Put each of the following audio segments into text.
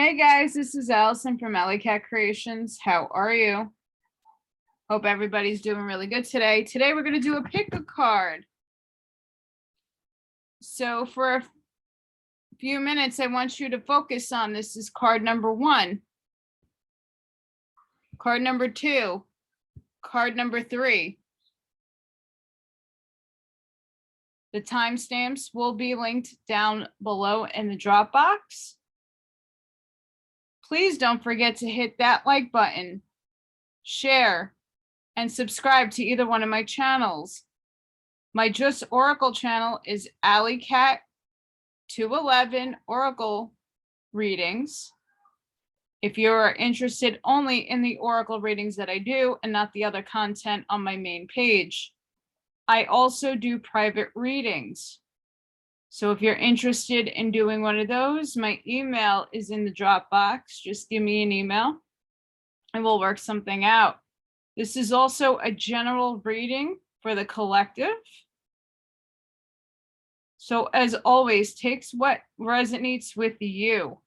Hey guys, this is Allison from Allykatkreations. How are you? Hope everybody's doing really good today. Today we're going to do a pick a card. So for a few minutes, I want you to focus on this is card number 1, card number 2, card number 3. The timestamps will be linked down below in the drop box. Please don't forget to hit that like button, share, and subscribe to either one of my channels. My Just Oracle channel is AllyKat211 Oracle readings. If you are interested only in the Oracle readings that I do and not the other content on my main page, I also do private readings. So if you're interested in doing one of those, my email is in the drop box. Just give me an email and we'll work something out. This is also a general reading for the collective. So as always, takes what resonates with you.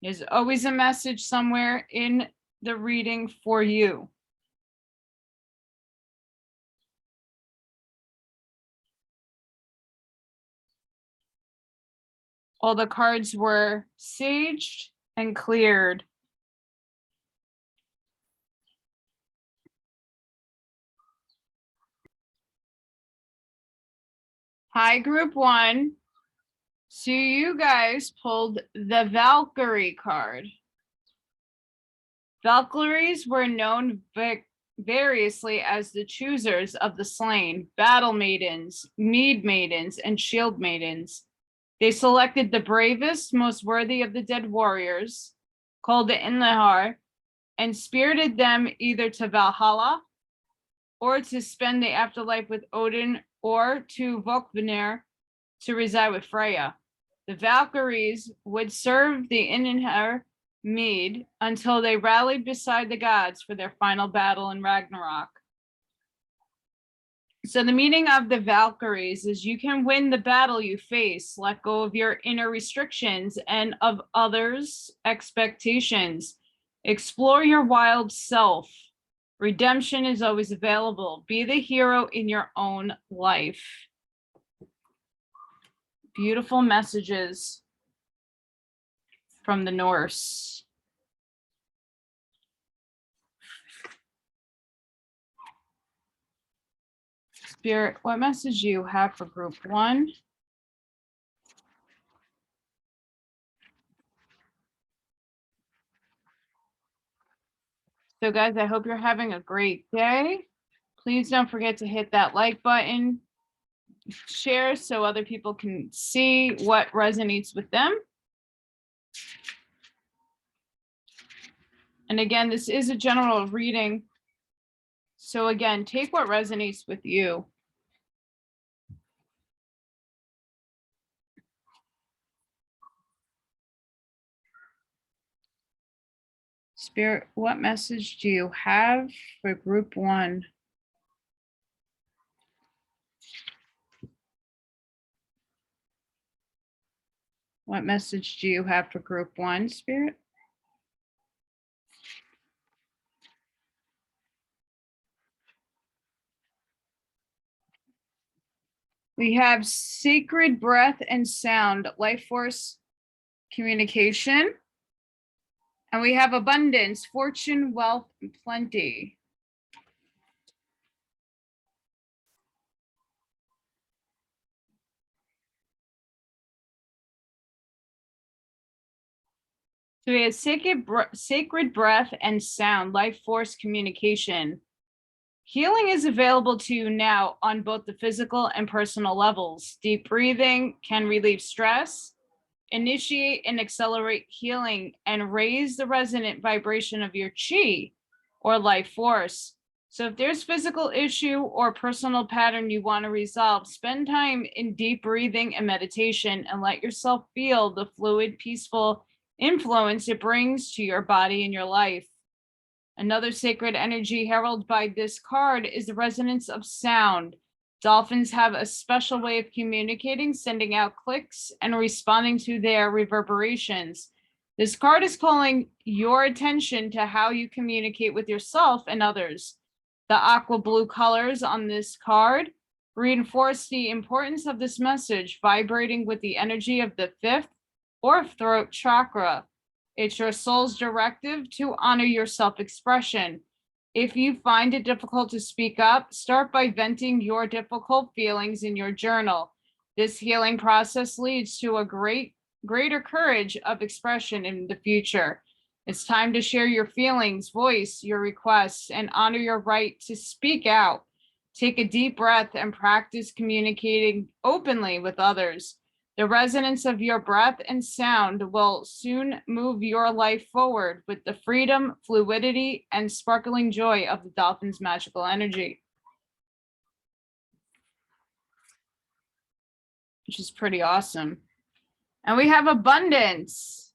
There's always a message somewhere in the reading for you. All the cards were saged and cleared. Hi, group 1. So you guys pulled the Valkyrie card. Valkyries were known variously as the choosers of the slain, battle maidens, mead maidens, and shield maidens. They selected the bravest, most worthy of the dead warriors, called the Inlihar, and spirited them either to Valhalla or to spend the afterlife with Odin or to Vokvanir to reside with Freya. The Valkyries would serve the Inlihar mead until they rallied beside the gods for their final battle in Ragnarok. So the meaning of the Valkyries is you can win the battle you face, let go of your inner restrictions and of others' expectations. Explore your wild self. Redemption is always available. Be the hero in your own life. Beautiful messages from the Norse. Spirit, what message do you have for group 1? So guys, I hope you're having a great day. Please don't forget to hit that like button, share so other people can see what resonates with them. And again, this is a general reading. So again, take what resonates with you. Spirit, what message do you have for group 1? What message do you have for group 1, Spirit? We have sacred breath and sound, life force communication. And we have abundance, fortune, wealth, and plenty. So we have sacred breath and sound, life force communication. Healing is available to you now on both the physical and personal levels. Deep breathing can relieve stress, initiate and accelerate healing, and raise the resonant vibration of your chi or life force. So if there's physical issue or personal pattern you want to resolve, spend time in deep breathing and meditation and let yourself feel the fluid, peaceful influence it brings to your body and your life. Another sacred energy heralded by this card is the resonance of sound. Dolphins have a special way of communicating, sending out clicks and responding to their reverberations. This card is calling your attention to how you communicate with yourself and others. The aqua blue colors on this card reinforce the importance of this message, vibrating with the energy of the fifth or throat chakra. It's your soul's directive to honor your self-expression. If you find it difficult to speak up, start by venting your difficult feelings in your journal. This healing process leads to a greater courage of expression in the future. It's time to share your feelings, voice your requests, and honor your right to speak out. Take a deep breath and practice communicating openly with others. The resonance of your breath and sound will soon move your life forward with the freedom, fluidity, and sparkling joy of the dolphin's magical energy. Which is pretty awesome. And we have abundance.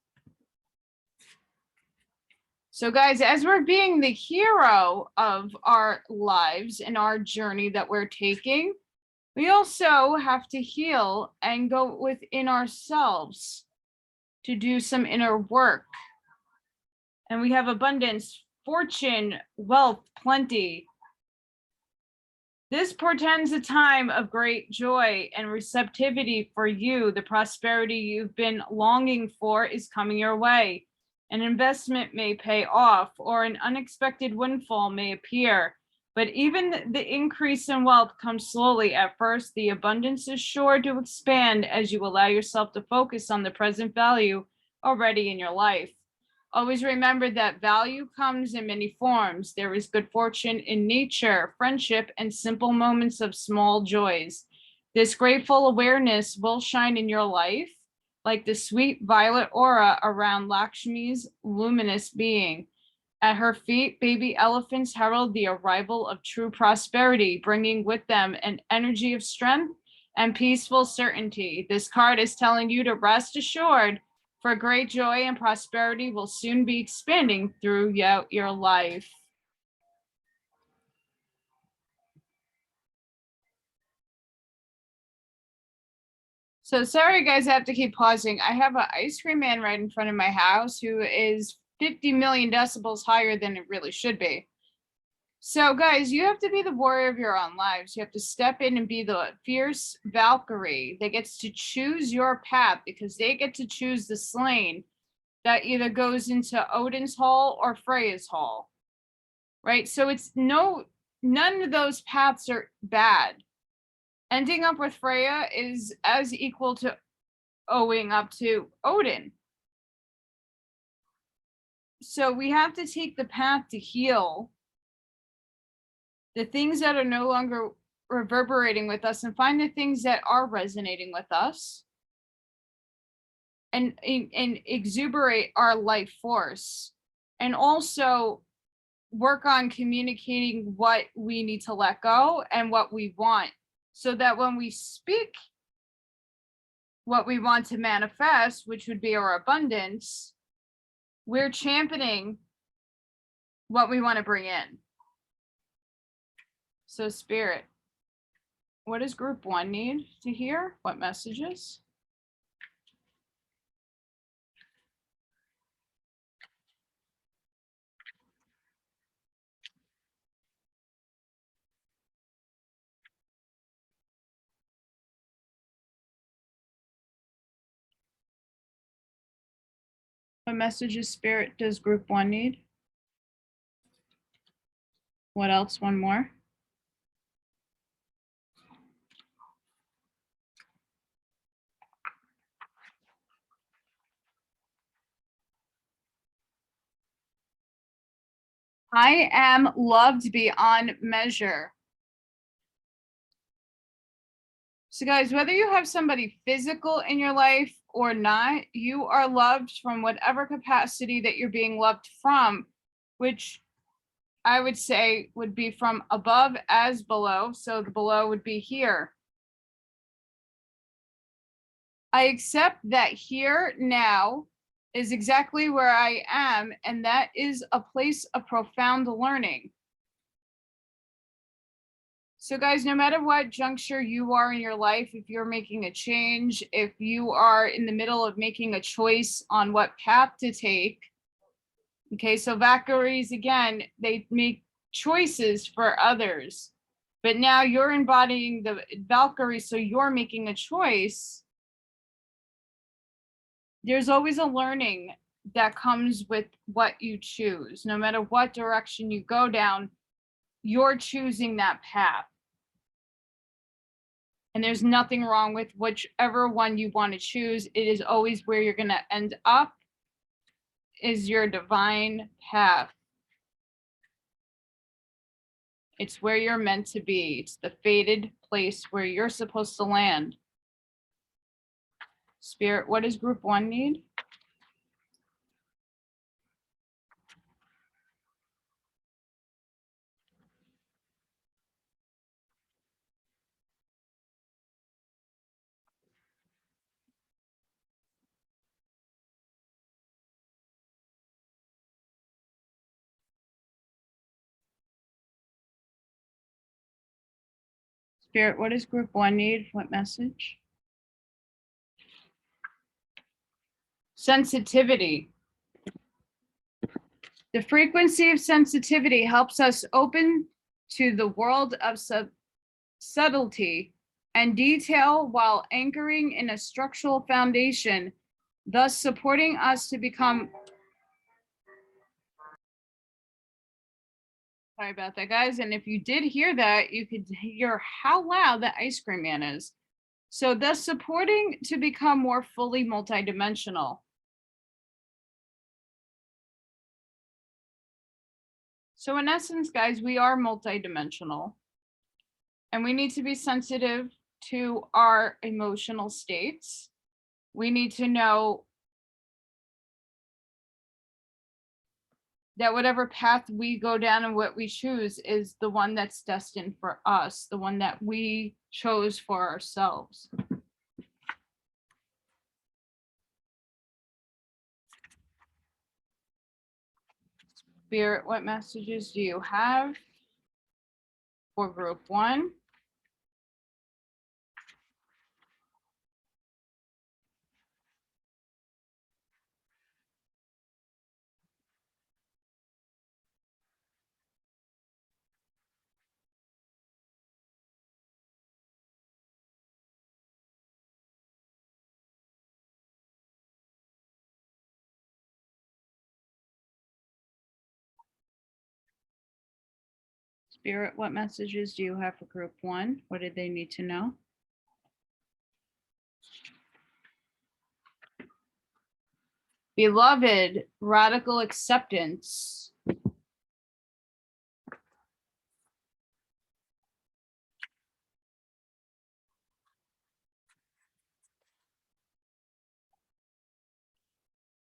So guys, as we're being the hero of our lives and our journey that we're taking, we also have to heal and go within ourselves to do some inner work. And we have abundance, fortune, wealth, plenty. This portends a time of great joy and receptivity for you. The prosperity you've been longing for is coming your way. An investment may pay off, or an unexpected windfall may appear. But even the increase in wealth comes slowly at first. The abundance is sure to expand as you allow yourself to focus on the present value already in your life. Always remember that value comes in many forms. There is good fortune in nature, friendship, and simple moments of small joys. This grateful awareness will shine in your life like the sweet violet aura around Lakshmi's luminous being. At her feet, baby elephants herald the arrival of true prosperity, bringing with them an energy of strength and peaceful certainty. This card is telling you to rest assured, for great joy and prosperity will soon be expanding throughout your life. So sorry, guys, I have to keep pausing. I have an ice cream man right in front of my house who is 50 million decibels higher than it really should be. So guys, you have to be the warrior of your own lives. You have to step in and be the fierce Valkyrie that gets to choose your path, because they get to choose the slain that either goes into Odin's hall or Freya's hall, right? So it's none of those paths are bad. Ending up with Freya is as equal to owing up to Odin. So we have to take the path to heal the things that are no longer reverberating with us and find the things that are resonating with us and exuberate our life force, and also work on communicating what we need to let go and what we want, so that when we speak what we want to manifest, which would be our abundance, we're championing what we want to bring in. So Spirit, what does group 1 need to hear? What messages? What messages, Spirit, does group 1 need? What else? One more? I am loved beyond measure. So guys, whether you have somebody physical in your life or not, you are loved from whatever capacity that you're being loved from, which I would say would be from above as below. So the below would be here. I accept that here now is exactly where I am, and that is a place of profound learning. So guys, no matter what juncture you are in your life, if you're making a change, if you are in the middle of making a choice on what path to take, okay, so Valkyries, again, they make choices for others, but now you're embodying the Valkyrie, so you're making a choice. There's always a learning that comes with what you choose. No matter what direction you go down, you're choosing that path. And there's nothing wrong with whichever one you want to choose. It is always where you're going to end up, is your divine path. It's where you're meant to be. It's the fated place where you're supposed to land. Spirit, what does group 1 need? Spirit, what does group 1 need? What message? Sensitivity. The frequency of sensitivity helps us open to the world of subtlety and detail while anchoring in a structural foundation, thus supporting us to become. Sorry about that, guys. And if you did hear that, you could hear how loud the ice cream man is. So thus supporting to become more fully multidimensional. So in essence, guys, we are multidimensional, and we need to be sensitive to our emotional states. We need to know that whatever path we go down and what we choose is the one that's destined for us, the one that we chose for ourselves. Spirit, what messages do you have for group 1? Spirit, what messages do you have for group 1? What did they need to know? Beloved, radical acceptance.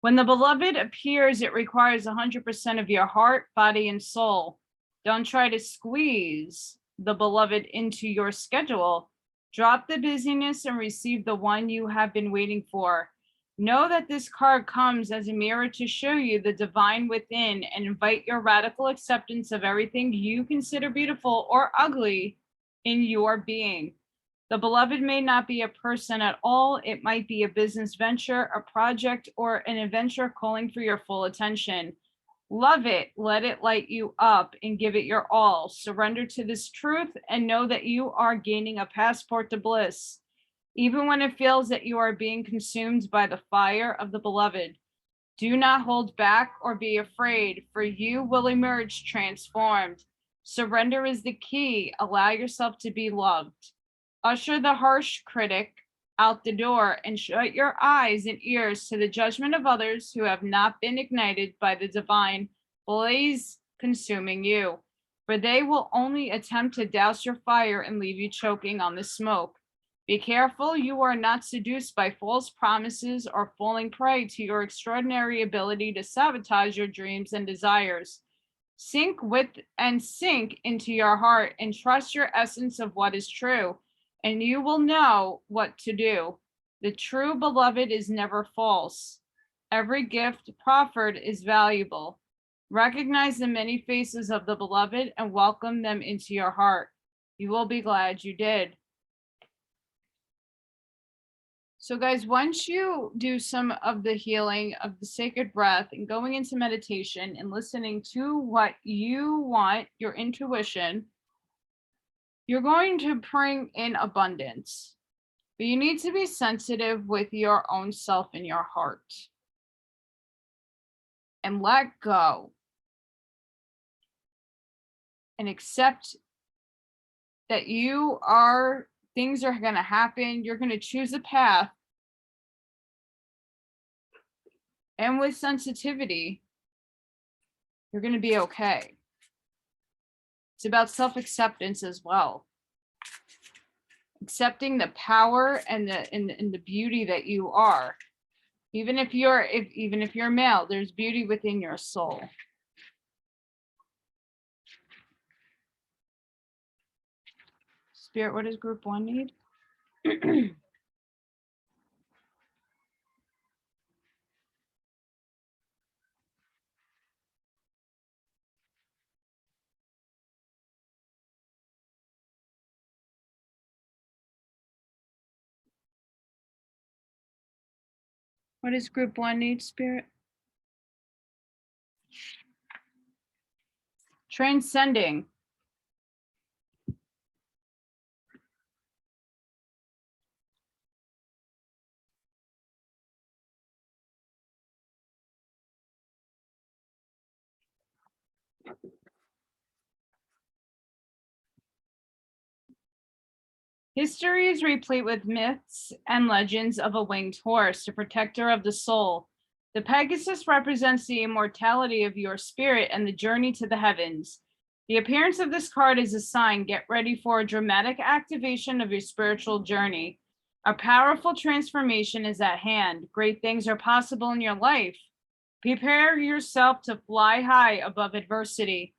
When the beloved appears, it requires 100% of your heart, body, and soul. Don't try to squeeze the beloved into your schedule. Drop the busyness and receive the one you have been waiting for. Know that this card comes as a mirror to show you the divine within and invite your radical acceptance of everything you consider beautiful or ugly in your being. The beloved may not be a person at all. It might be a business venture, a project, or an adventure calling for your full attention. Love it, let it light you up, and give it your all. Surrender to this truth and know that you are gaining a passport to bliss, even when it feels that you are being consumed by the fire of the beloved. Do not hold back or be afraid, for you will emerge transformed. Surrender is the key. Allow yourself to be loved. Usher the harsh critic out the door and shut your eyes and ears to the judgment of others who have not been ignited by the divine blaze consuming you, for they will only attempt to douse your fire and leave you choking on the smoke. Be careful you are not seduced by false promises or falling prey to your extraordinary ability to sabotage your dreams and desires. Sink into your heart and trust your essence of what is true, and you will know what to do. The true beloved is never false. Every gift proffered is valuable. Recognize the many faces of the beloved and welcome them into your heart. You will be glad you did. So guys, once you do some of the healing of the sacred breath and going into meditation and listening to what you want, your intuition, you're going to bring in abundance. But you need to be sensitive with your own self and your heart. And let go. And accept that things are going to happen. You're going to choose a path. And with sensitivity, you're going to be okay. It's about self-acceptance as well. Accepting the power and the beauty that you are. Even if you're male, there's beauty within your soul. Spirit, what does group 1 need? What does group 1 need, Spirit? Transcending. History is replete with myths and legends of a winged horse, the protector of the soul. The Pegasus represents the immortality of your spirit and the journey to the heavens. The appearance of this card is a sign. Get ready for a dramatic activation of your spiritual journey. A powerful transformation is at hand. Great things are possible in your life. Prepare yourself to fly high above adversity.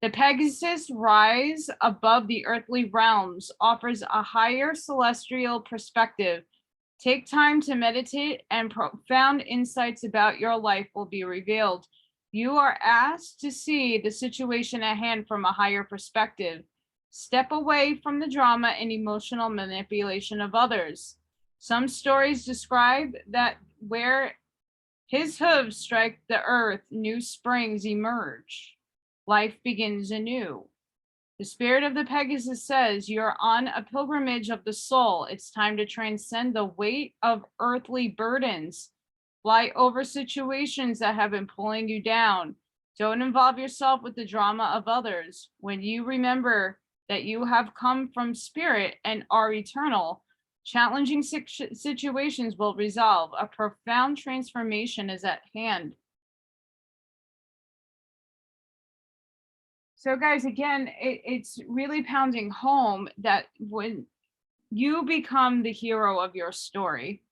The Pegasus rise above the earthly realms, offers a higher celestial perspective. Take time to meditate and profound insights about your life will be revealed. You are asked to see the situation at hand from a higher perspective. Step away from the drama and emotional manipulation of others. Some stories describe that where his hooves strike the earth, new springs emerge. Life begins anew. The spirit of the Pegasus says you're on a pilgrimage of the soul. It's time to transcend the weight of earthly burdens. Fly over situations that have been pulling you down. Don't involve yourself with the drama of others. When you remember that you have come from spirit and are eternal, challenging situations will resolve. A profound transformation is at hand. So guys, again, it's really pounding home that when you become the hero of your story,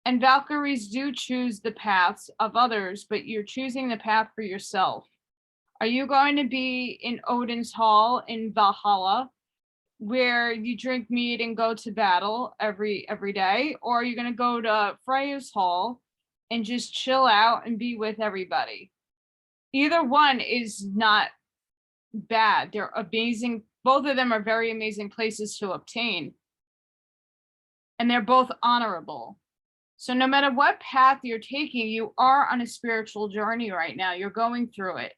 and Valkyries do choose the paths of others, but you're choosing the path for yourself. Are you going to be in Odin's Hall in Valhalla, where you drink mead and go to battle every day? Or are you going to go to Freya's Hall and just chill out and be with everybody? Either one is not bad. They're amazing. Both of them are very amazing places to obtain. And they're both honorable. So no matter what path you're taking, you are on a spiritual journey right now. You're going through it.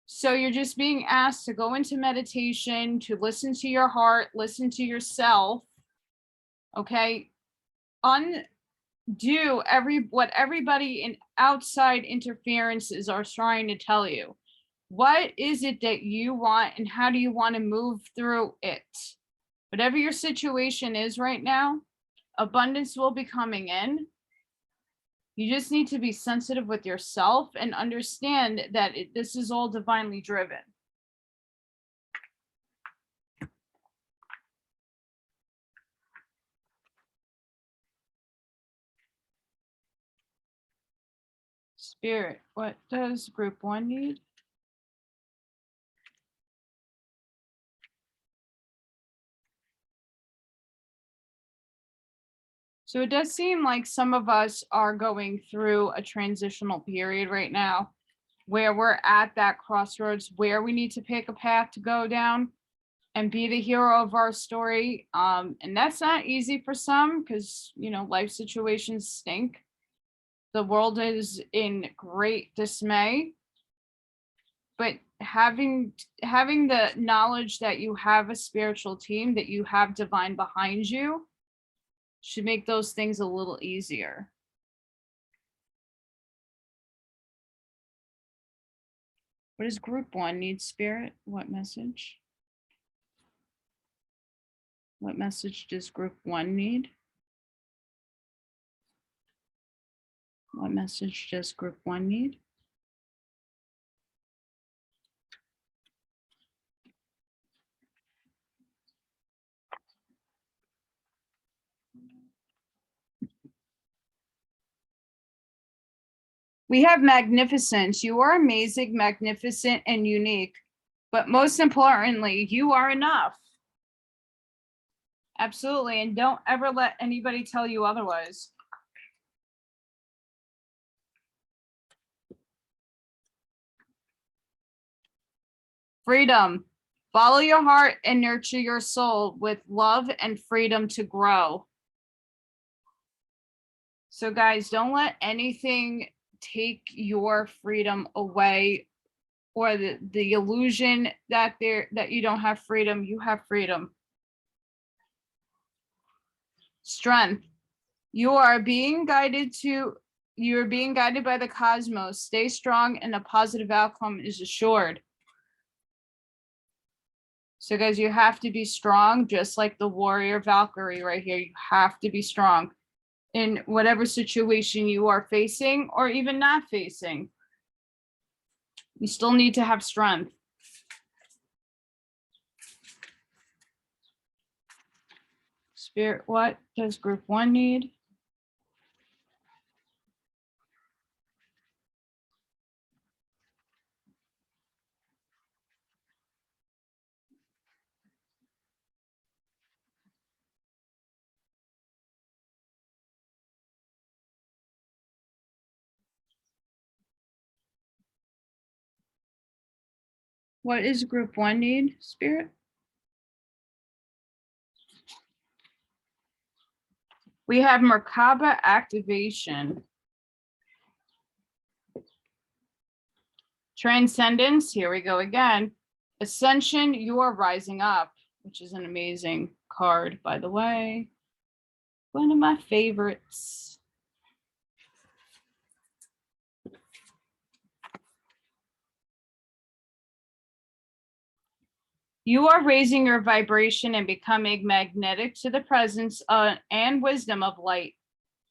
So you're just being asked to go into meditation, to listen to your heart, listen to yourself. Okay. Undo what everybody in outside interferences are trying to tell you. What is it that you want and how do you want to move through it? Whatever your situation is right now, abundance will be coming in. You just need to be sensitive with yourself and understand that this is all divinely driven. Spirit, what does group 1 need? So it does seem like some of us are going through a transitional period right now where we're at that crossroads where we need to pick a path to go down. and be the hero of our story. And that's not easy for some because, you know, life situations stink. The world is in great dismay. But having the knowledge that you have a spiritual team, that you have divine behind you, should make those things a little easier. What does group 1 need, Spirit? What message? What message does group 1 need? What message does group 1 need? We have magnificence. You are amazing, magnificent, and unique. But most importantly, you are enough. Absolutely. And don't ever let anybody tell you otherwise. Freedom. Follow your heart and nurture your soul with love and freedom to grow. So guys, don't let anything take your freedom away, or the illusion that you don't have freedom. You have freedom. Strength. You're being guided by the cosmos. Stay strong and a positive outcome is assured. So guys, you have to be strong, just like the warrior Valkyrie right here. You have to be strong in whatever situation you are facing or even not facing. You still need to have strength. Spirit, what does group 1 need? What is group 1 need, Spirit? We have Merkaba activation. Transcendence, here we go again. Ascension, you are rising up, which is an amazing card, by the way. One of my favorites. You are raising your vibration and becoming magnetic to the presence and wisdom of light.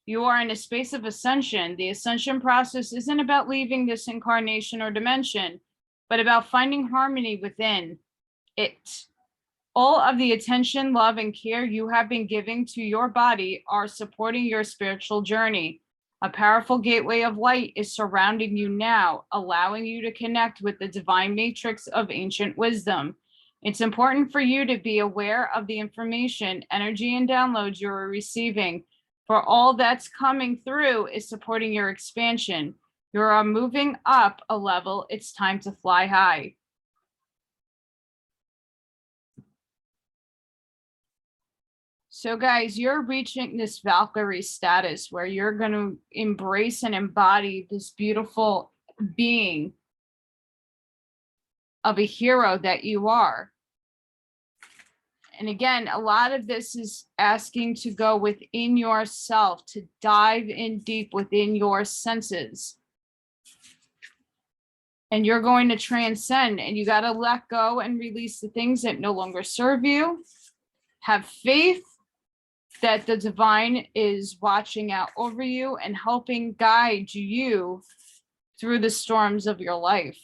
You are in a space of ascension. The ascension process isn't about leaving this incarnation or dimension, but about finding harmony within it. All of the attention, love, and care you have been giving to your body are supporting your spiritual journey. A powerful gateway of light is surrounding you now, allowing you to connect with the divine matrix of ancient wisdom. It's important for you to be aware of the information, energy, and downloads you are receiving, for all that's coming through is supporting your expansion. You are moving up a level. It's time to fly high. So guys, you're reaching this Valkyrie status where you're going to embrace and embody this beautiful being of a hero that you are. And again, a lot of this is asking to go within yourself, to dive in deep within your senses. And you're going to transcend, and you got to let go and release the things that no longer serve you. Have faith that the divine is watching out over you and helping guide you through the storms of your life.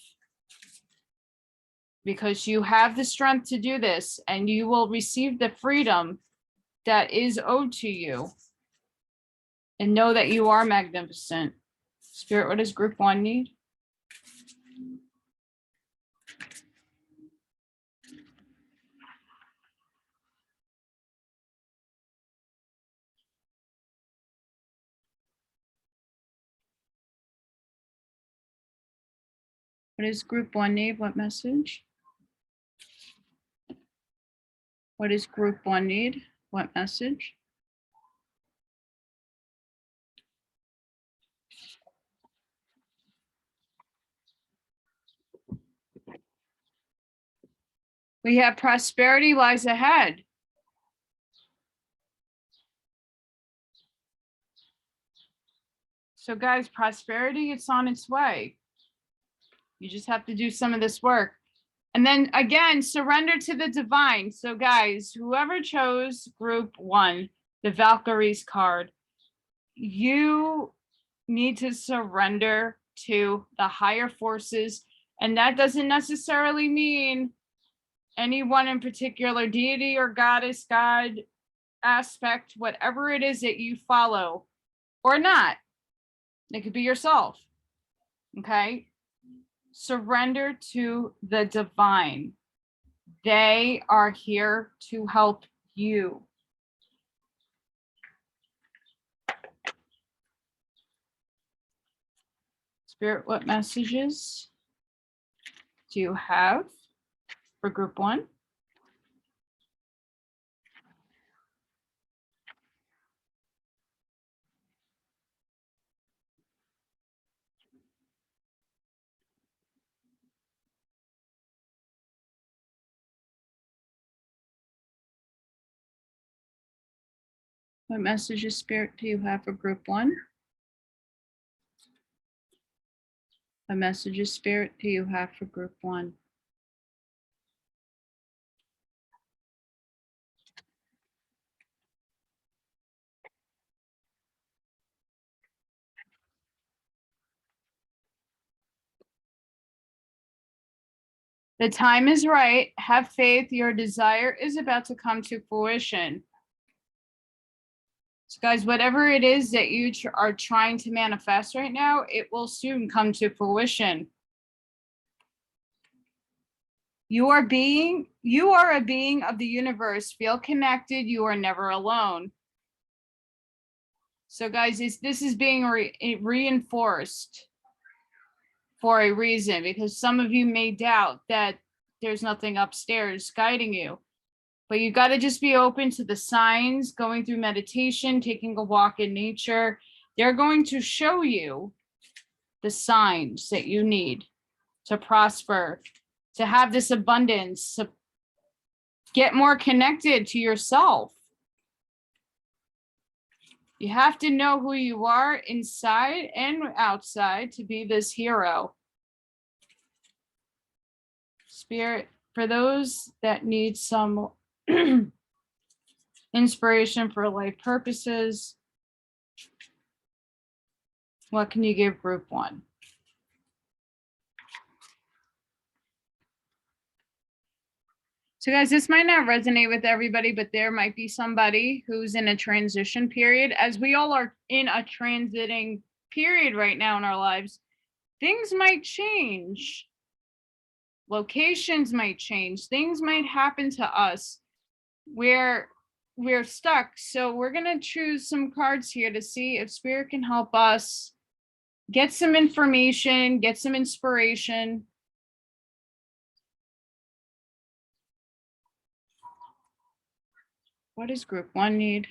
Because you have the strength to do this, and you will receive the freedom that is owed to you. And know that you are magnificent. Spirit, what does group 1 need? What does group 1 need? What message? What does group 1 need? What message? We have prosperity lies ahead. So guys, prosperity, it's on its way. You just have to do some of this work. And then again, surrender to the divine. So guys, whoever chose group 1, the Valkyries card, you need to surrender to the higher forces. And that doesn't necessarily mean anyone in particular, deity or goddess, God, aspect, whatever it is that you follow or not. It could be yourself. Okay. Surrender to the divine. They are here to help you. Spirit, what messages do you have for group 1? What messages, Spirit, do you have for group 1? What messages, Spirit, do you have for group 1? The time is right. Have faith. Your desire is about to come to fruition. So guys, whatever it is that you are trying to manifest right now, it will soon come to fruition. You are a being of the universe. Feel connected. You are never alone. So guys, this is being reinforced for a reason, because some of you may doubt that there's nothing upstairs guiding you. But you got to just be open to the signs, going through meditation, taking a walk in nature. They're going to show you the signs that you need to prosper, to have this abundance, to get more connected to yourself. You have to know who you are inside and outside to be this hero. Spirit, for those that need some inspiration for life purposes, what can you give group 1? So guys, this might not resonate with everybody, but there might be somebody who's in a transition period, as we all are in a transiting period right now in our lives. Things might change. Locations might change. Things might happen to us where we're stuck. So we're going to choose some cards here to see if Spirit can help us get some information, get some inspiration. What does group 1 need?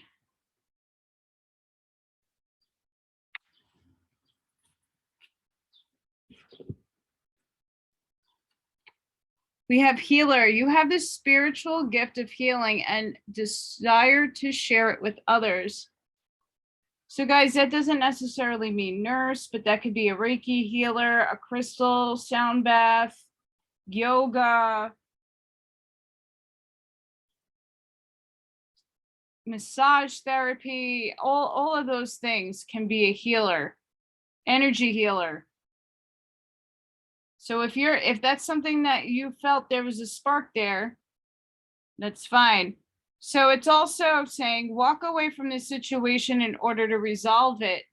We have healer. You have this spiritual gift of healing and desire to share it with others. So guys, that doesn't necessarily mean nurse, but that could be a Reiki healer, a crystal, sound bath, yoga, massage therapy, all of those things can be a healer, energy healer. So if that's something that you felt there was a spark there, that's fine. So it's also saying walk away from this situation in order to resolve it.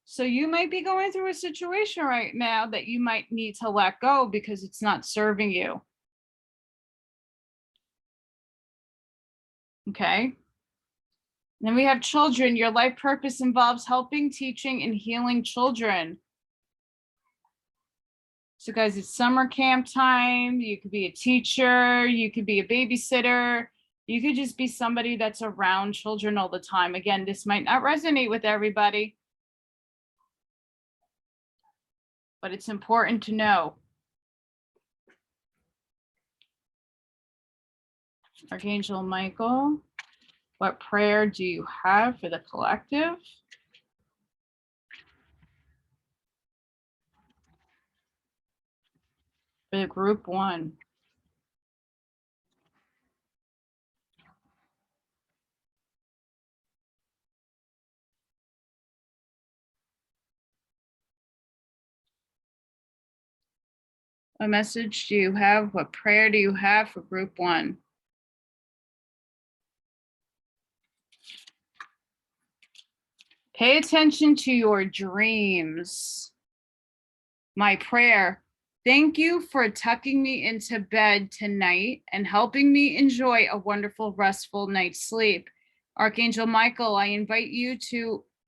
So you might be going through a situation right now that you might need to let go because it's not serving you. Okay. Then we have children. Your life purpose involves helping, teaching, and healing children. So guys, it's summer camp time. You could be a teacher. You could be a babysitter. You could just be somebody that's around children all the time. Again, this might not resonate with everybody, but it's important to know. Archangel Michael, what prayer do you have for the collective? For the group one. What message do you have? What prayer do you have for group one? Pay attention to your dreams. My prayer. Thank you for tucking me into bed tonight and helping me enjoy a wonderful, restful night's sleep. Archangel Michael, I invite you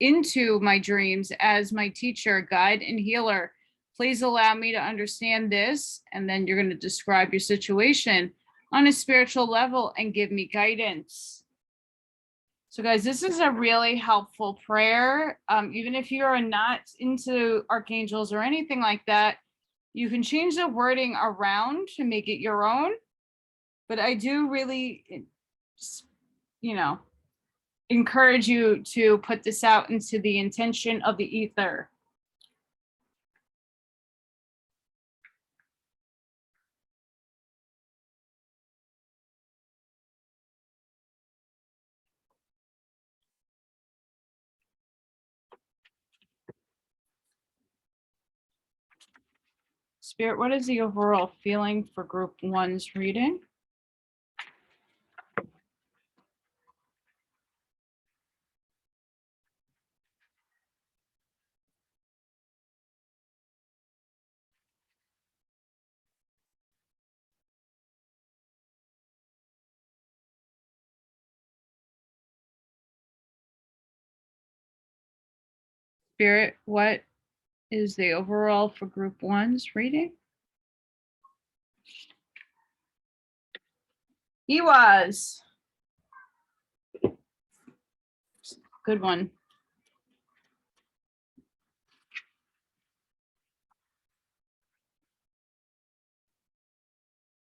into my dreams as my teacher, guide, and healer. Please allow me to understand this, and then you're going to describe your situation on a spiritual level and give me guidance. So guys, this is a really helpful prayer. Even if you are not into archangels or anything like that, you can change the wording around to make it your own. But I do really, encourage you to put this out into the intention of the ether. Spirit, what is the overall feeling for group one's reading? Spirit, what is the overall for group one's reading? He was. Good one.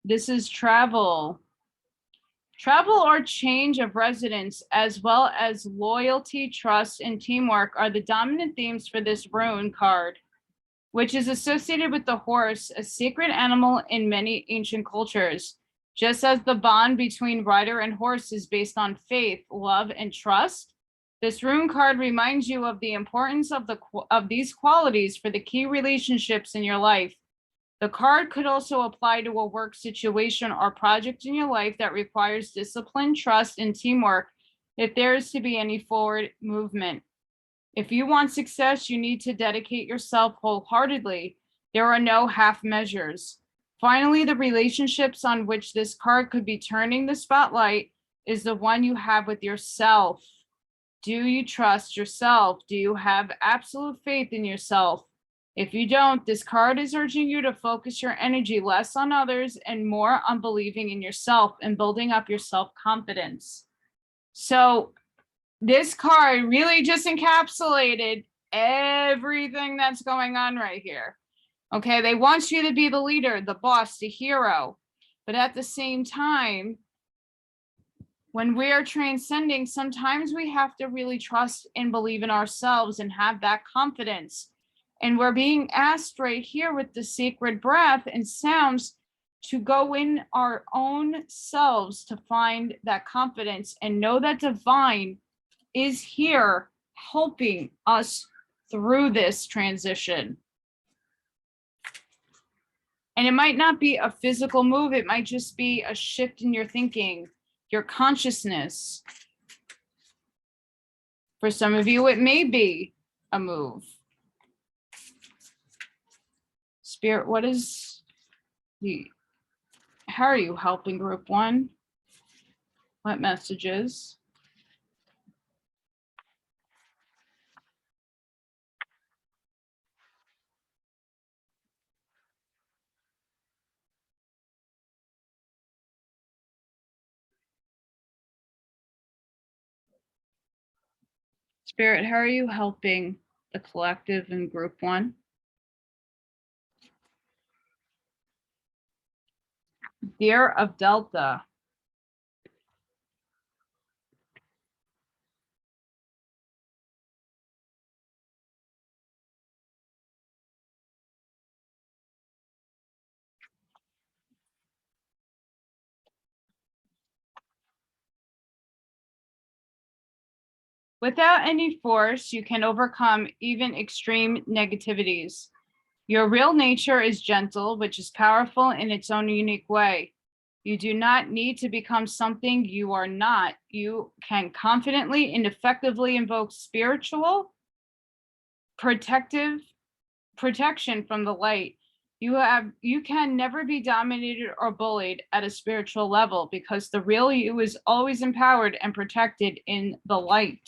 This is travel. Travel or change of residence, as well as loyalty, trust, and teamwork are the dominant themes for this rune card, which is associated with the horse, a sacred animal in many ancient cultures. Just as the bond between rider and horse is based on faith, love, and trust, this rune card reminds you of the importance of these qualities for the key relationships in your life. The card could also apply to a work situation or project in your life that requires discipline, trust, and teamwork if there is to be any forward movement. If you want success, you need to dedicate yourself wholeheartedly. There are no half measures. Finally, the relationships on which this card could be turning the spotlight is the one you have with yourself. Do you trust yourself? Do you have absolute faith in yourself? If you don't, this card is urging you to focus your energy less on others and more on believing in yourself and building up your self-confidence. So this card really just encapsulated everything that's going on right here. Okay, they want you to be the leader, the boss, the hero. But at the same time, when we are transcending, sometimes we have to really trust and believe in ourselves and have that confidence. And we're being asked right here with the sacred breath and sounds to go in our own selves to find that confidence and know that divine is here helping us through this transition. And it might not be a physical move. It might just be a shift in your thinking, your consciousness. For some of you, it may be a move. Spirit, how are you helping group one? What messages? Spirit, how are you helping the collective in group 1? Dear of Delta. Without any force, you can overcome even extreme negativities. Your real nature is gentle, which is powerful in its own unique way. You do not need to become something you are not. You can confidently and effectively invoke spiritual protection from the light. You can never be dominated or bullied at a spiritual level because the real you is always empowered and protected in the light.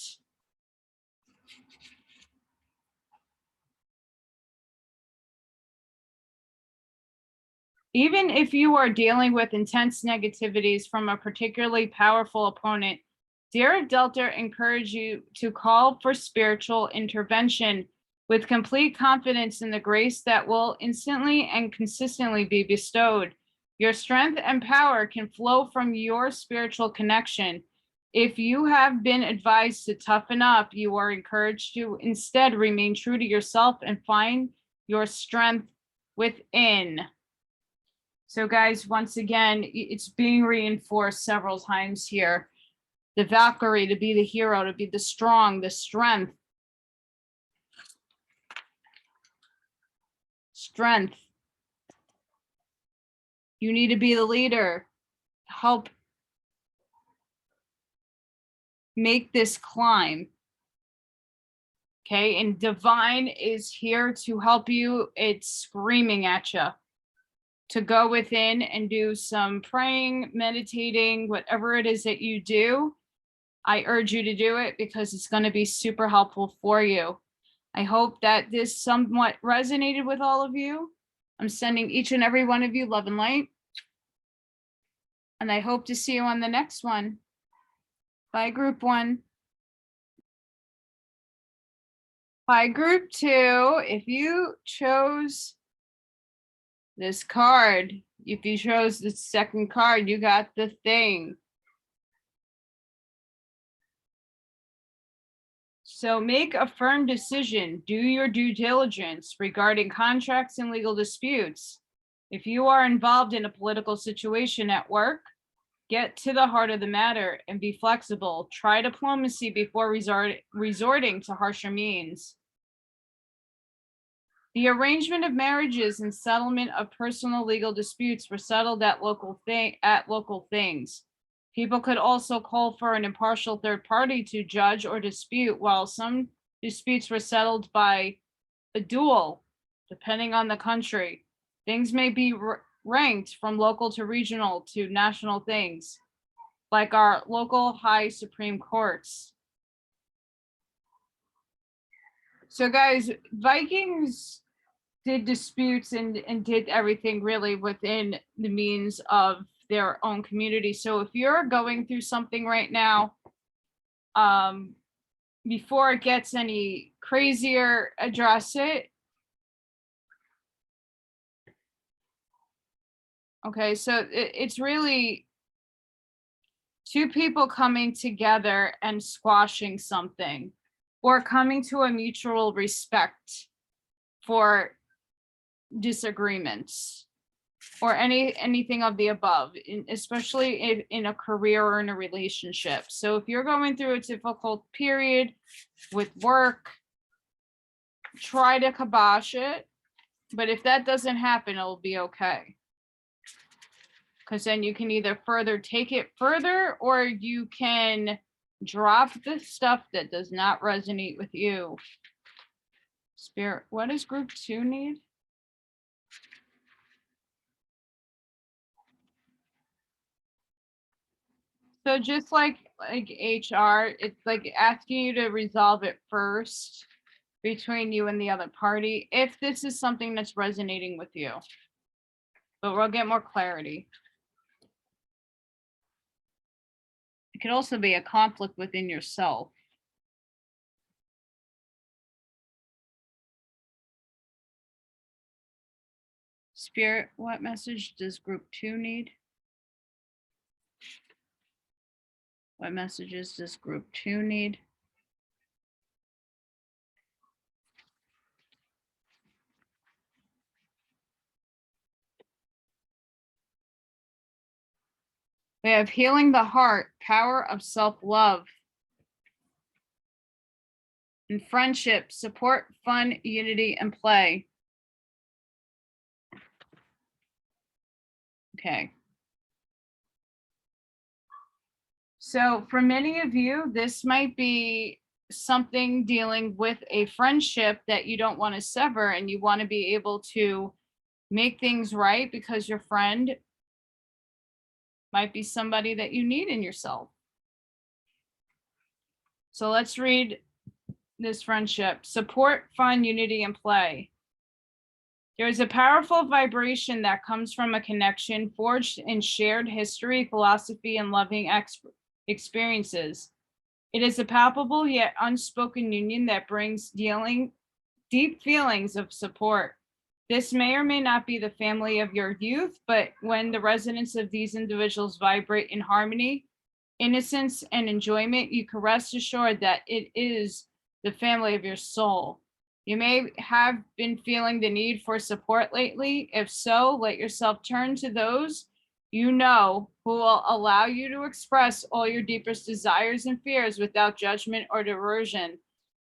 Even if you are dealing with intense negativities from a particularly powerful opponent, Dear Delta encourage you to call for spiritual intervention with complete confidence in the grace that will instantly and consistently be bestowed. Your strength and power can flow from your spiritual connection. If you have been advised to toughen up, you are encouraged to instead remain true to yourself and find your strength within. So guys, once again, it's being reinforced several times here. The Valkyrie to be the hero, to be the strong, the strength. Strength. You need to be the leader. Help make this climb. Okay, and divine is here to help you. It's screaming at you to go within and do some praying, meditating, whatever it is that you do. I urge you to do it because it's going to be super helpful for you. I hope that this somewhat resonated with all of you. I'm sending each and every one of you love and light. And I hope to see you on the next one. Bye, group 1. Bye, group 2. If you chose this card, if you chose the second card, you got the thing. So make a firm decision. Do your due diligence regarding contracts and legal disputes. If you are involved in a political situation at work, get to the heart of the matter and be flexible. Try diplomacy before resorting to harsher means. The arrangement of marriages and settlement of personal legal disputes were settled at local things. People could also call for an impartial third party to judge or dispute, while some disputes were settled by a duel, depending on the country. Things may be ranked from local to regional to national things, like our local high Supreme Courts. So guys, Vikings did disputes and did everything really within the means of their own community. So if you're going through something right now, before it gets any crazier, address it. Okay, so it's really two people coming together and squashing something, or coming to a mutual respect for disagreements, or anything of the above, especially in a career or in a relationship. So if you're going through a difficult period with work, try to kibosh it. But if that doesn't happen, it'll be okay. Because then you can either further take it further, or you can drop the stuff that does not resonate with you. Spirit, what does group 2 need? So just like HR, it's like asking you to resolve it first between you and the other party, if this is something that's resonating with you. But we'll get more clarity. It could also be a conflict within yourself. Spirit, what message does group 2 need? What messages does group 2 need? We have healing the heart, power of self-love. And friendship, support, fun, unity, and play. Okay. So for many of you, this might be something dealing with a friendship that you don't want to sever, and you want to be able to make things right because your friend might be somebody that you need in yourself. So let's read this friendship. Support, fun, unity, and play. There is a powerful vibration that comes from a connection forged in shared history, philosophy, and loving experiences. It is a palpable yet unspoken union that brings deep feelings of support. This may or may not be the family of your youth, but when the resonance of these individuals vibrate in harmony, innocence, and enjoyment, you can rest assured that it is the family of your soul. You may have been feeling the need for support lately. If so, let yourself turn to those you know who will allow you to express all your deepest desires and fears without judgment or diversion.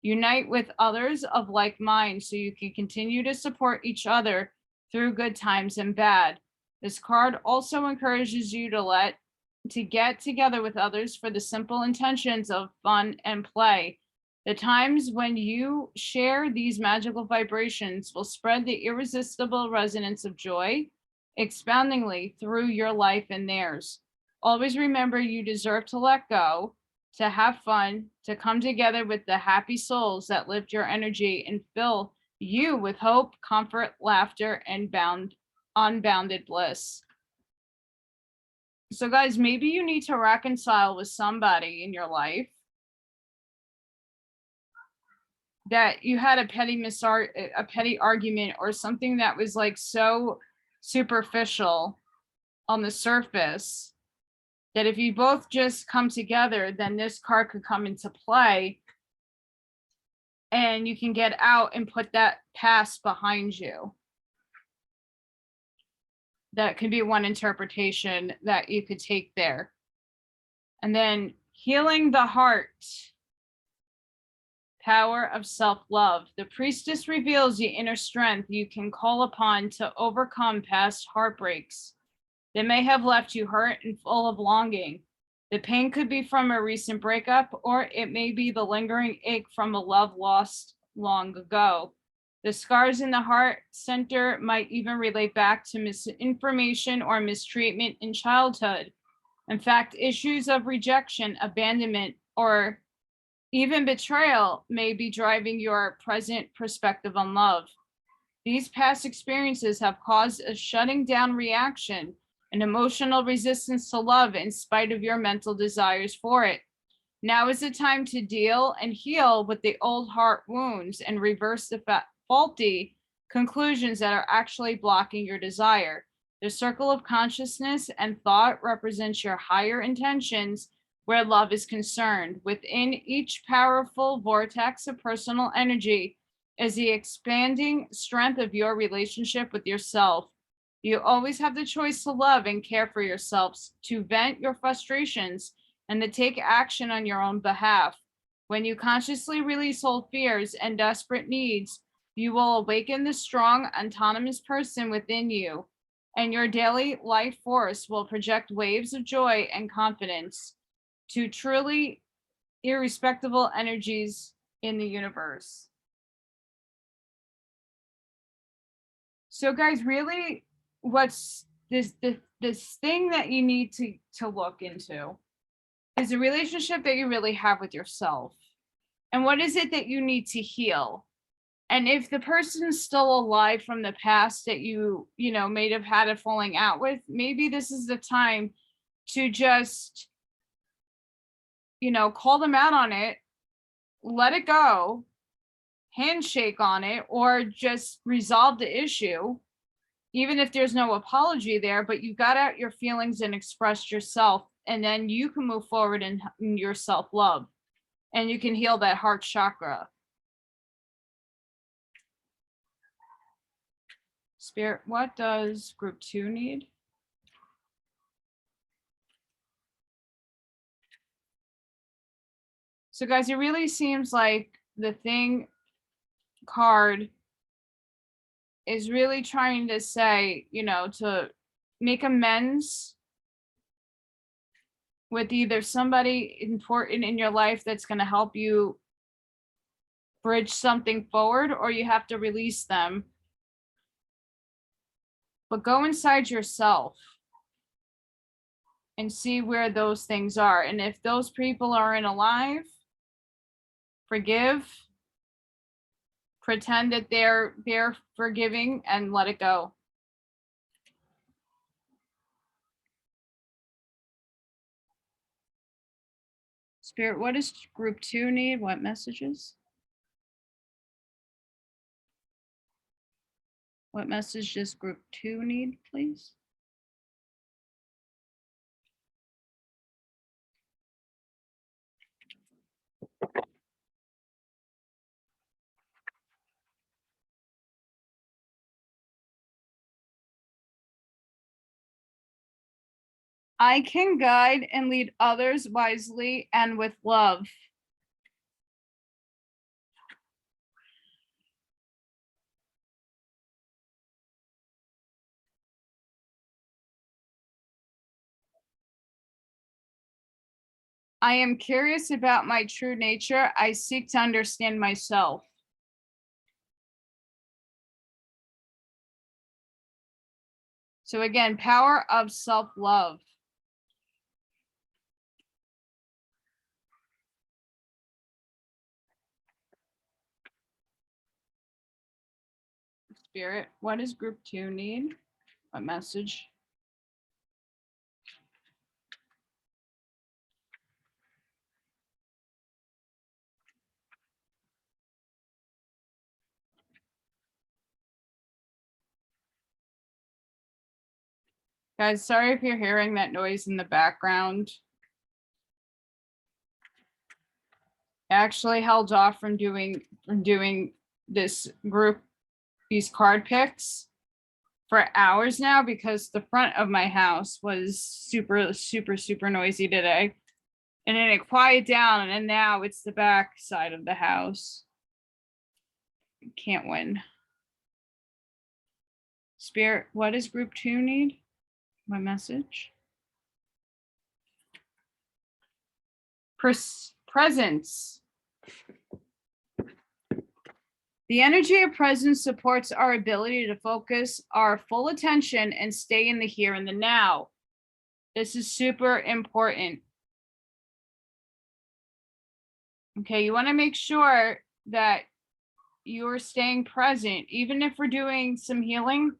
Unite with others of like mind so you can continue to support each other through good times and bad. This card also encourages you to get together with others for the simple intentions of fun and play. The times when you share these magical vibrations will spread the irresistible resonance of joy, expoundingly through your life and theirs. Always remember you deserve to let go, to have fun, to come together with the happy souls that lift your energy and fill you with hope, comfort, laughter, and unbounded bliss. So guys, maybe you need to reconcile with somebody in your life that you had a petty argument or something that was like so superficial on the surface that if you both just come together, then this card could come into play and you can get out and put that past behind you. That could be one interpretation that you could take there. And then healing the heart, power of self-love. The priestess reveals the inner strength you can call upon to overcome past heartbreaks. They may have left you hurt and full of longing. The pain could be from a recent breakup, or it may be the lingering ache from a love lost long ago. The scars in the heart center might even relate back to misinformation or mistreatment in childhood. In fact, issues of rejection, abandonment, or even betrayal may be driving your present perspective on love. These past experiences have caused a shutting down reaction, an emotional resistance to love in spite of your mental desires for it. Now is the time to deal and heal with the old heart wounds and reverse the faulty conclusions that are actually blocking your desire. The circle of consciousness and thought represents your higher intentions where love is concerned. Within each powerful vortex of personal energy is the expanding strength of your relationship with yourself. You always have the choice to love and care for yourselves, to vent your frustrations, and to take action on your own behalf. When you consciously release old fears and desperate needs, you will awaken the strong, autonomous person within you, and your daily life force will project waves of joy and confidence to truly irrespectable energies in the universe. So guys, really what's this thing that you need to look into is a relationship that you really have with yourself. And what is it that you need to heal? And if the person's still alive from the past that you may have had a falling out with, maybe this is the time to just call them out on it, let it go, handshake on it, or just resolve the issue even if there's no apology there, but you got out your feelings and expressed yourself, and then you can move forward in your self-love, and you can heal that heart chakra. Spirit, what does group 2 need? So guys, it really seems like the thing card is really trying to say, you know, to make amends with either somebody important in your life that's going to help you bridge something forward, or you have to release them. But go inside yourself and see where those things are. And if those people aren't alive, forgive, pretend that they're forgiving, and let it go. Spirit, what does group 2 need? What messages? What message does group 2 need, please? I can guide and lead others wisely and with love. I am curious about my true nature. I seek to understand myself. So again, power of self-love. Spirit, what does group 2 need? What message? Guys, sorry if you're hearing that noise in the background. I actually held off from doing this group, these card picks for hours now, because the front of my house was super noisy today. And then it quieted down, and now it's the back side of the house. Can't win. Spirit, what does group 2 need? My message. Presence. The energy of presence supports our ability to focus our full attention and stay in the here and the now. This is super important. Okay, you want to make sure that you're staying present. Even if we're doing some healing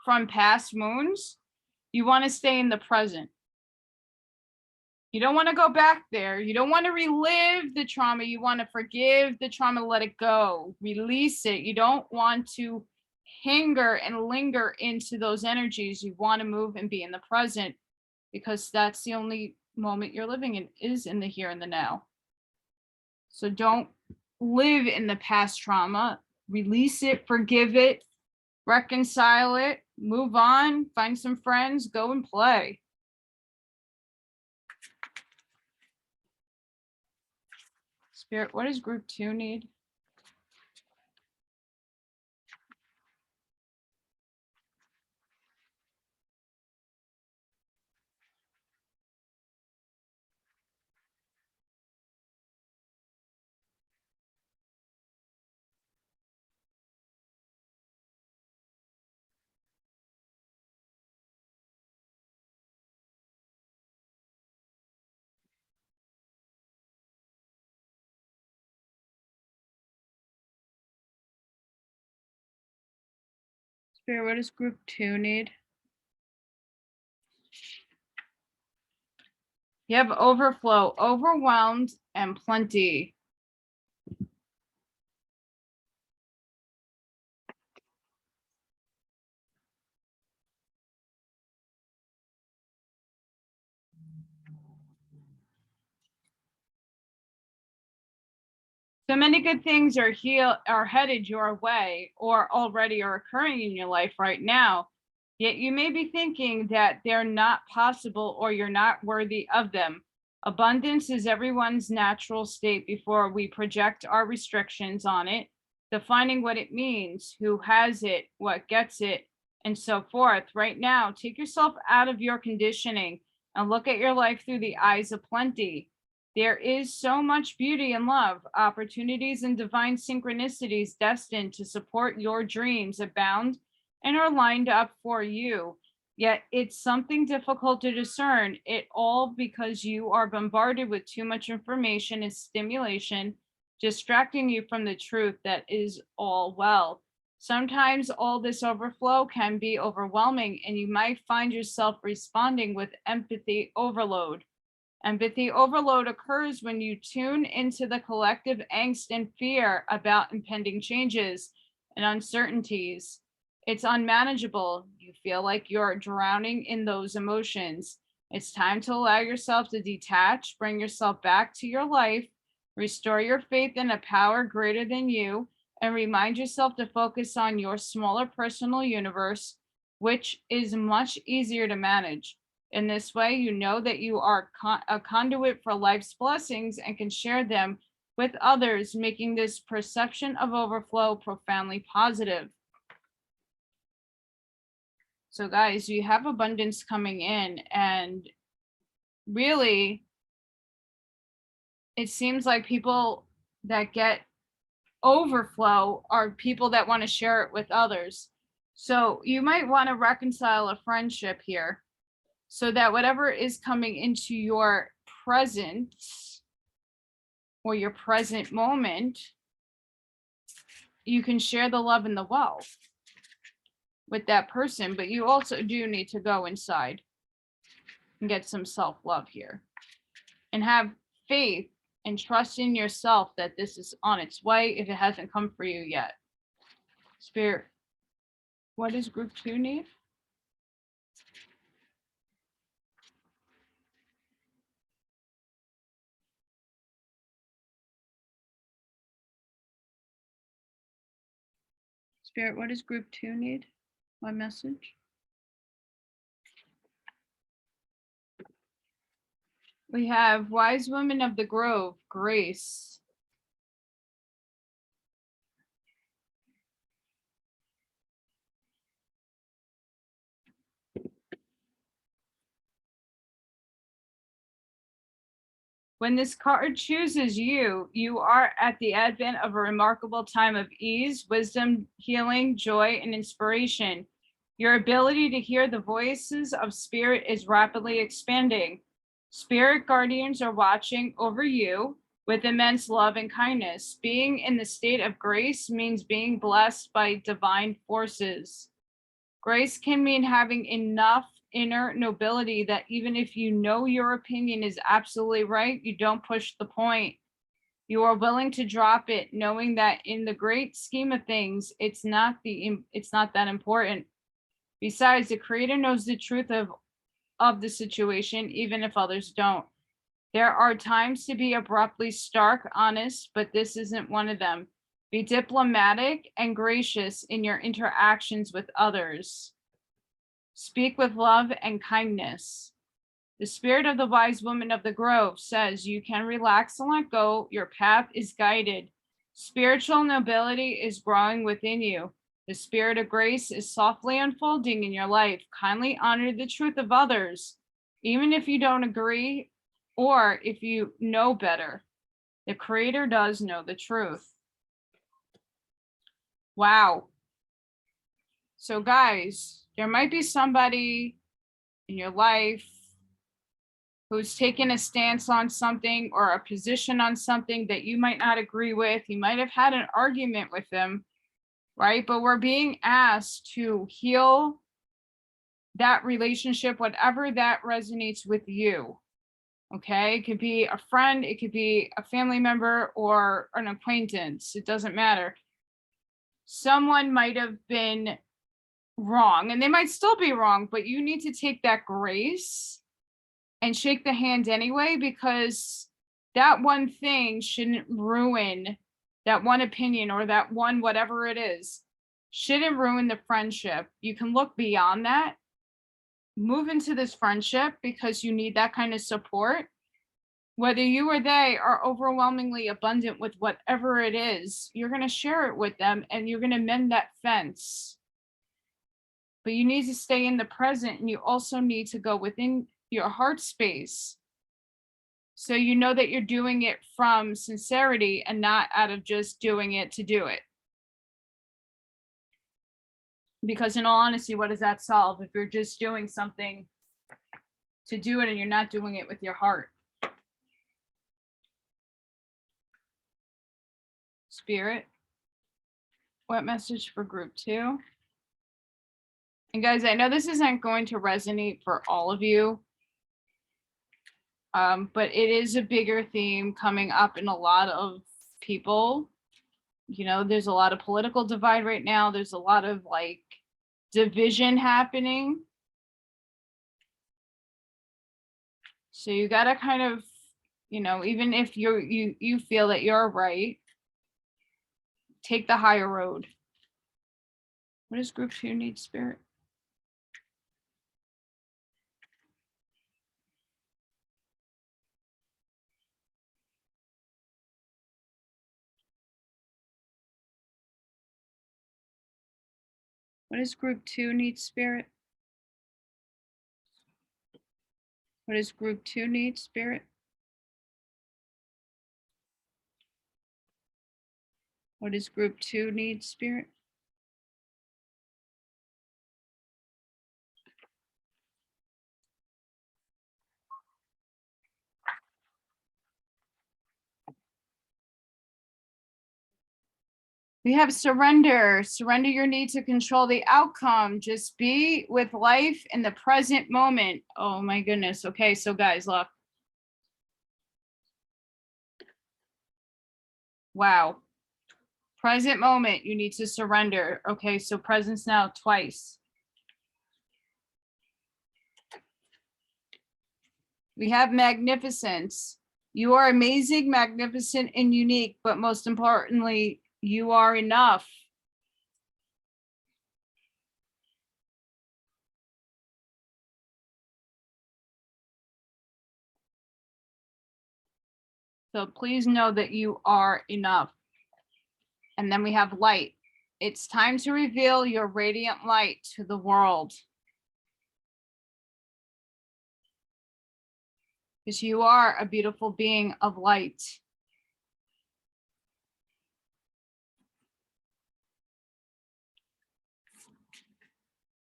from past wounds, you want to stay in the present. You don't want to go back there. You don't want to relive the trauma. You want to forgive the trauma, let it go, release it. You don't want to hanger and linger into those energies. You want to move and be in the present, because that's the only moment you're living in, is in the here and the now. So don't live in the past trauma. Release it, forgive it, reconcile it, move on, find some friends, go and play. Spirit, what does group 2 need? Spirit, what does group 2 need? You have overflow, overwhelmed, and plenty. So many good things are headed your way or already are occurring in your life right now. Yet you may be thinking that they're not possible or you're not worthy of them. Abundance is everyone's natural state before we project our restrictions on it, defining what it means, who has it, what gets it, and so forth. Right now, take yourself out of your conditioning and look at your life through the eyes of plenty. There is so much beauty and love, opportunities and divine synchronicities destined to support your dreams abound and are lined up for you. Yet it's something difficult to discern it all because you are bombarded with too much information and stimulation, distracting you from the truth that is all well. Sometimes all this overflow can be overwhelming, and you might find yourself responding with empathy overload. Empathy overload occurs when you tune into the collective angst and fear about impending changes and uncertainties. It's unmanageable. You feel like you're drowning in those emotions. It's time to allow yourself to detach, bring yourself back to your life, restore your faith in a power greater than you, and remind yourself to focus on your smaller personal universe, which is much easier to manage. In this way, you know that you are a conduit for life's blessings and can share them with others, making this perception of overflow profoundly positive. So guys, you have abundance coming in, and really, it seems like people that get overflow are people that want to share it with others. So you might want to reconcile a friendship here, so that whatever is coming into your present or your present moment, you can share the love and the wealth with that person. But you also do need to go inside and get some self-love here and have faith and trust in yourself that this is on its way if it hasn't come for you yet. Spirit, what does group 2 need? Spirit, what does group 2 need? My message. We have Wise Woman of the Grove, Grace. When this card chooses you, you are at the advent of a remarkable time of ease, wisdom, healing, joy, and inspiration. Your ability to hear the voices of spirit is rapidly expanding. Spirit guardians are watching over you with immense love and kindness. Being in the state of grace means being blessed by divine forces. Grace can mean having enough inner nobility that even if you know your opinion is absolutely right, you don't push the point. You are willing to drop it, knowing that in the great scheme of things, it's not that important. Besides, the creator knows the truth of the situation, even if others don't. There are times to be abruptly stark honest, but this isn't one of them. Be diplomatic and gracious in your interactions with others. Speak with love and kindness. The spirit of the wise woman of the grove says you can relax and let go. Your path is guided. Spiritual nobility is growing within you. The spirit of grace is softly unfolding in your life. Kindly honor the truth of others, even if you don't agree or if you know better. The creator does know the truth. Wow. So guys, there might be somebody in your life who's taken a stance on something or a position on something that you might not agree with. You might have had an argument with them, right? But we're being asked to heal that relationship, whatever that resonates with you. Okay, it could be a friend, it could be a family member or an acquaintance. It doesn't matter. Someone might have been wrong and they might still be wrong, but you need to take that grace and shake the hand anyway, because that one thing shouldn't ruin that one opinion or that one whatever it is shouldn't ruin the friendship. You can look beyond that, move into this friendship because you need that kind of support. Whether you or they are overwhelmingly abundant with whatever it is, you're going to share it with them and you're going to mend that fence. But you need to stay in the present, and you also need to go within your heart space. So you know that you're doing it from sincerity and not out of just doing it to do it. Because in all honesty, what does that solve if you're just doing something to do it and you're not doing it with your heart? Spirit, what message for group 2? And guys, I know this isn't going to resonate for all of you, but it is a bigger theme coming up in a lot of people. You know, there's a lot of political divide right now. There's a lot of like division happening. So you got to kind of, you know, even if you feel that you're right, take the higher road. What does group 2 need, Spirit? What does group 2 need, Spirit? What does group 2 need, Spirit? What does group 2 need, Spirit? We have surrender. Surrender your need to control the outcome. Just be with life in the present moment. Oh my goodness. Okay, so guys, look. Wow. Present moment, you need to surrender. Okay, so presence now twice. We have magnificence. You are amazing, magnificent, and unique, but most importantly, you are enough. So please know that you are enough. And then we have light. It's time to reveal your radiant light to the world. Because you are a beautiful being of light.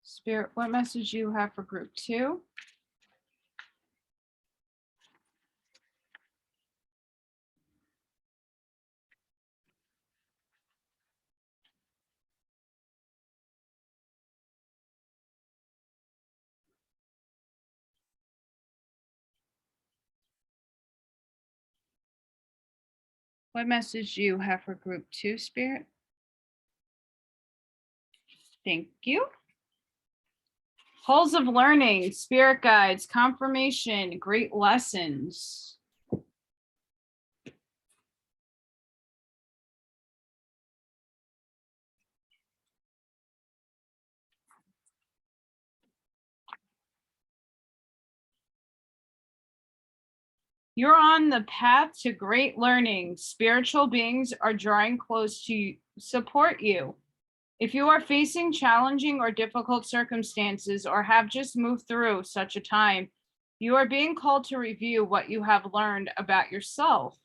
Spirit, what message do you have for group 2? What message do you have for group 2, Spirit? Thank you. Halls of learning, spirit guides, confirmation, great lessons. You're on the path to great learning. Spiritual beings are drawing close to support you. If you are facing challenging or difficult circumstances or have just moved through such a time, you are being called to review what you have learned about yourself.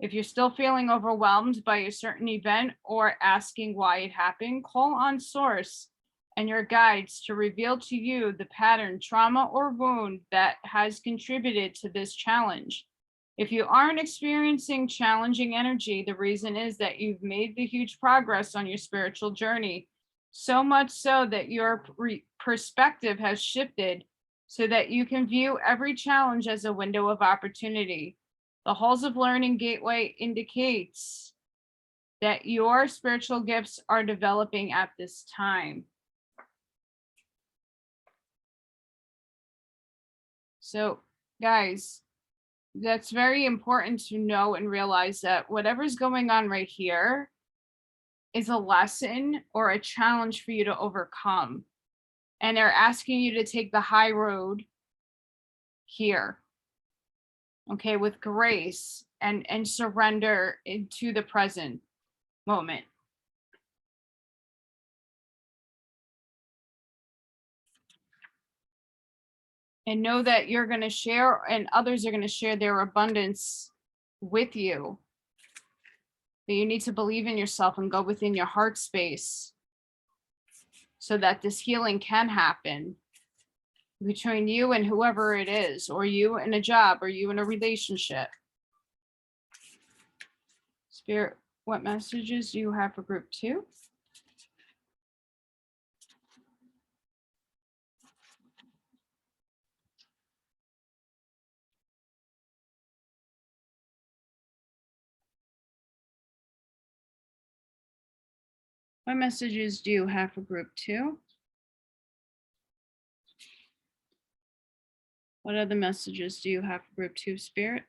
If you're still feeling overwhelmed by a certain event or asking why it happened, call on Source and your guides to reveal to you the pattern, trauma, or wound that has contributed to this challenge. If you aren't experiencing challenging energy, the reason is that you've made the huge progress on your spiritual journey, so much so that your perspective has shifted so that you can view every challenge as a window of opportunity. The Halls of Learning Gateway indicates that your spiritual gifts are developing at this time. So, guys, That's very important to know and realize that whatever's going on right here is a lesson or a challenge for you to overcome. And they're asking you to take the high road here, okay, with grace and surrender into the present moment. And know that you're going to share, and others are going to share their abundance with you. That you need to believe in yourself and go within your heart space so that this healing can happen between you and whoever it is, or you in a job, or you in a relationship. Spirit, what messages do you have for group 2? What messages do you have for group 2? What other messages do you have for group 2, Spirit?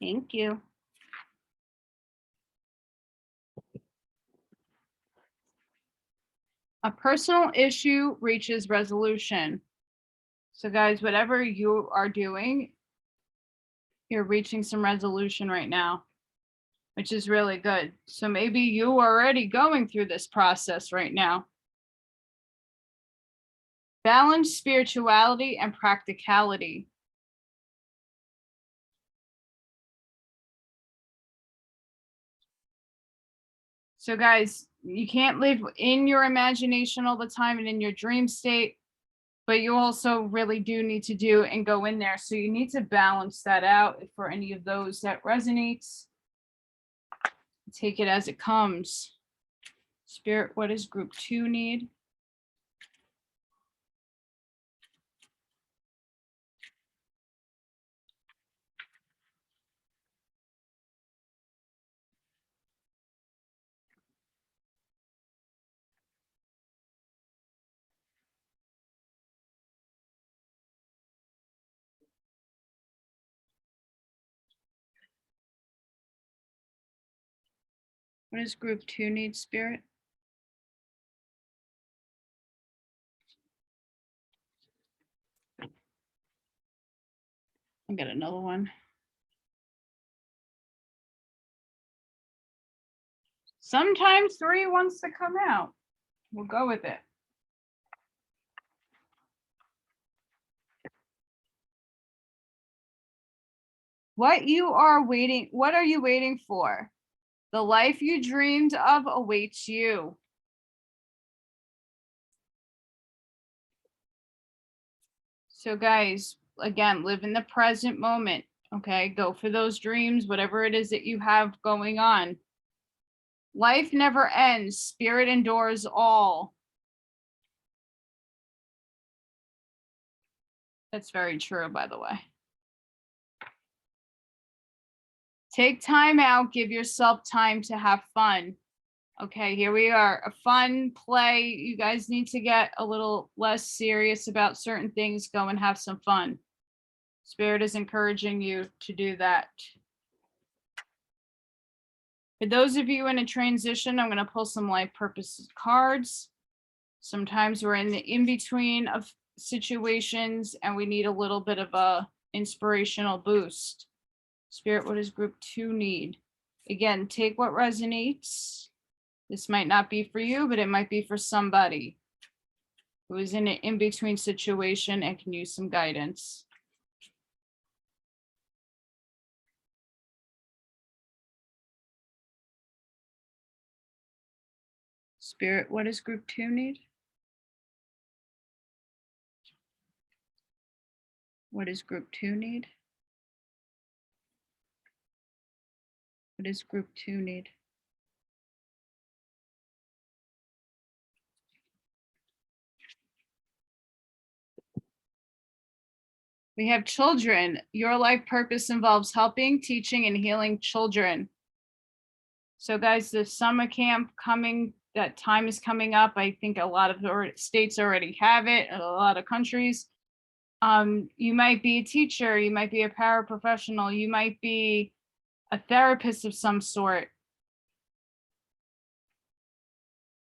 Thank you. A personal issue reaches resolution. So guys, whatever you are doing, you're reaching some resolution right now, which is really good. So maybe you are already going through this process right now. Balance spirituality and practicality. So guys, you can't live in your imagination all the time and in your dream state, but you also really do need to do and go in there. So you need to balance that out. For any of those that resonates, take it as it comes. Spirit, what does group 2 need? What does group 2 need, Spirit? I'll get another one. Sometimes 3 wants to come out. We'll go with it. What are you waiting for? The life you dreamed of awaits you. So guys, again, live in the present moment, okay? Go for those dreams, whatever it is that you have going on. Life never ends. Spirit endures all. That's very true, by the way. Take time out. Give yourself time to have fun. Okay, here we are. A fun play. You guys need to get a little less serious about certain things. Go and have some fun. Spirit is encouraging you to do that. For those of you in a transition, I'm going to pull some life purpose cards. Sometimes we're in the in-between of situations and we need a little bit of a inspirational boost. Spirit, what does group 2 need? Again, take what resonates. This might not be for you, but it might be for somebody who is in an in-between situation and can use some guidance. Spirit, what does group 2 need? What does group 2 need? What does group 2 need? We have children. Your life purpose involves helping, teaching, and healing children. So guys, the summer camp coming that time is coming up. I think a lot of states already have it, a lot of countries. You might be a teacher, you might be a paraprofessional, you might be a therapist of some sort.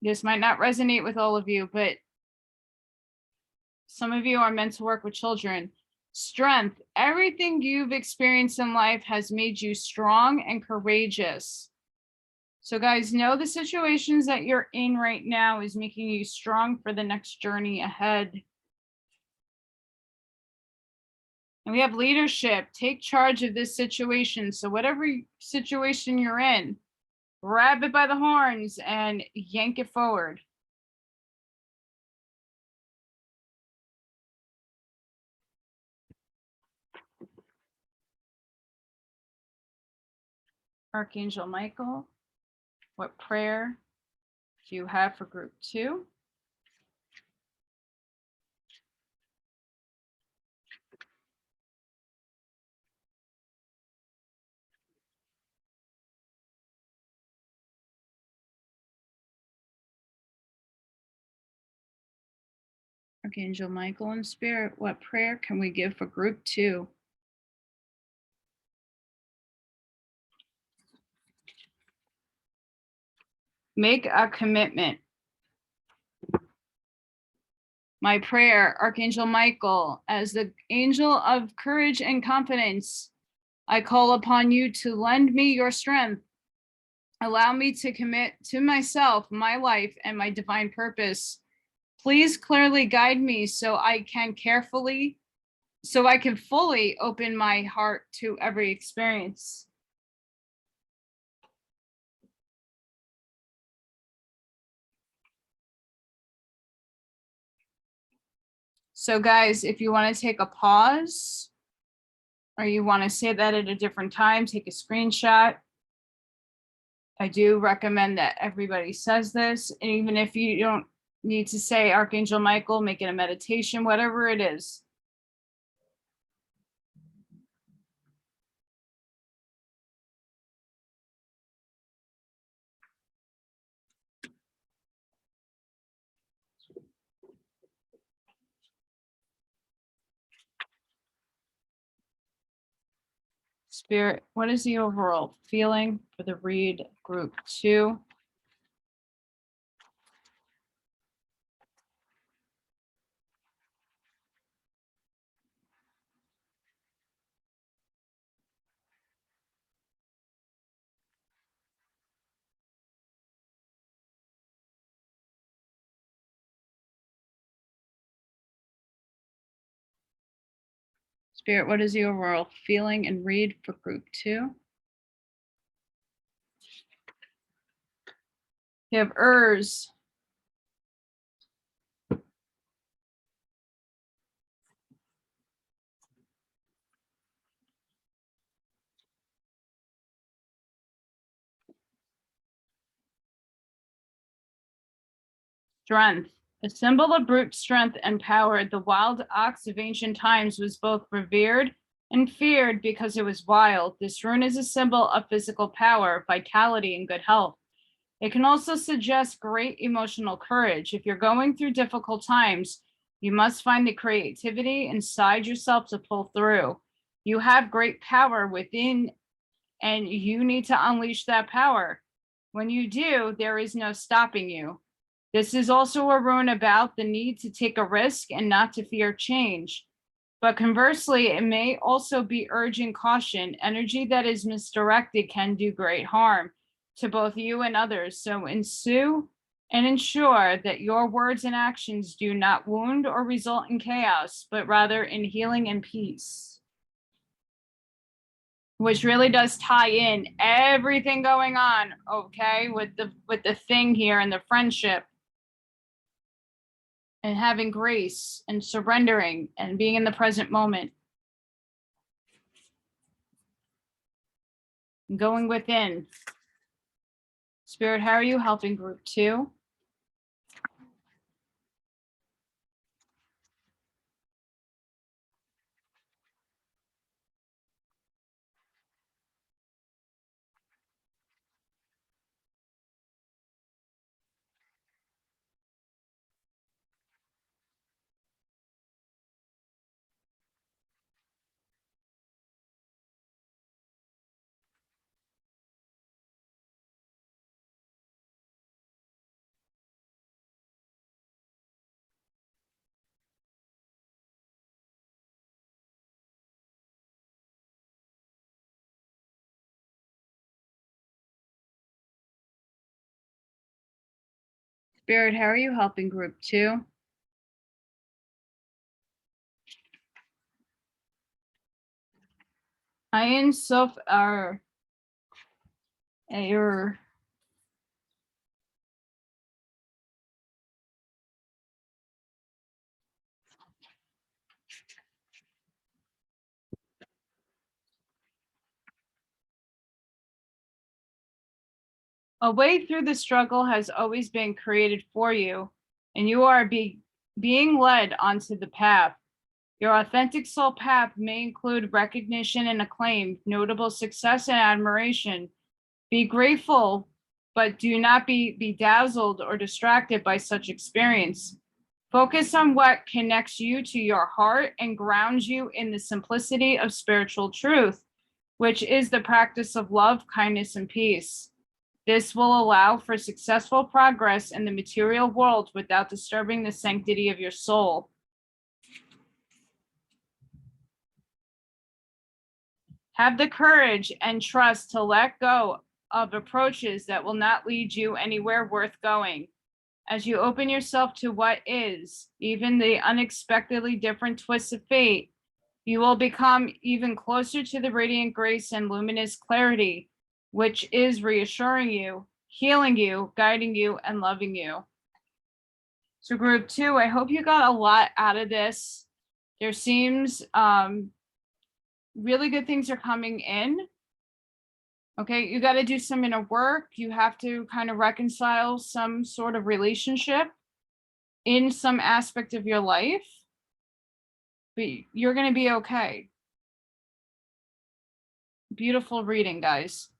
This might not resonate with all of you, but some of you are meant to work with children. Strength. Everything you've experienced in life has made you strong and courageous. So guys, know the situations that you're in right now is making you strong for the next journey ahead. And we have leadership. Take charge of this situation. So whatever situation you're in, grab it by the horns and yank it forward. Archangel Michael, what prayer do you have for group 2? Archangel Michael and Spirit, what prayer can we give for group 2? Make a commitment. My prayer, Archangel Michael, as the angel of courage and confidence, I call upon you to lend me your strength. Allow me to commit to myself, my life, and my divine purpose. Please clearly guide me so I can fully open my heart to every experience. So guys, if you want to take a pause or you want to say that at a different time, take a screenshot. I do recommend that everybody says this. And even if you don't need to say Archangel Michael, make it a meditation, whatever it is. Spirit, what is the overall feeling for the read group 2? Spirit, what is the overall feeling and read for group 2? You have Urs. Strength. A symbol of brute strength and power, the wild ox of ancient times was both revered and feared because it was wild. This rune is a symbol of physical power, vitality, and good health. It can also suggest great emotional courage. If you're going through difficult times, you must find the creativity inside yourself to pull through. You have great power within, and you need to unleash that power. When you do, there is no stopping you. This is also a rune about the need to take a risk and not to fear change. But conversely, it may also be urging caution. Energy that is misdirected can do great harm to both you and others. So ensue and ensure that your words and actions do not wound or result in chaos, but rather in healing and peace. Which really does tie in everything going on, okay, with the thing here and the friendship. And having grace and surrendering and being in the present moment. Going within. Spirit, how are you helping group 2? Spirit, how are you helping group 2? Ein Sof are a way through the struggle has always been created for you, and you are being led onto the path. Your authentic soul path may include recognition and acclaim, notable success and admiration. Be grateful, but do not be bedazzled or distracted by such experience. Focus on what connects you to your heart and grounds you in the simplicity of spiritual truth, which is the practice of love, kindness, and peace. This will allow for successful progress in the material world without disturbing the sanctity of your soul. Have the courage and trust to let go of approaches that will not lead you anywhere worth going. As you open yourself to what is, even the unexpectedly different twists of fate, you will become even closer to the radiant grace and luminous clarity, which is reassuring you, healing you, guiding you, and loving you. So group 2, I hope you got a lot out of this. There seems really good things are coming in. Okay, you got to do some inner work. You have to kind of reconcile some sort of relationship in some aspect of your life, but you're going to be okay. Beautiful reading, guys.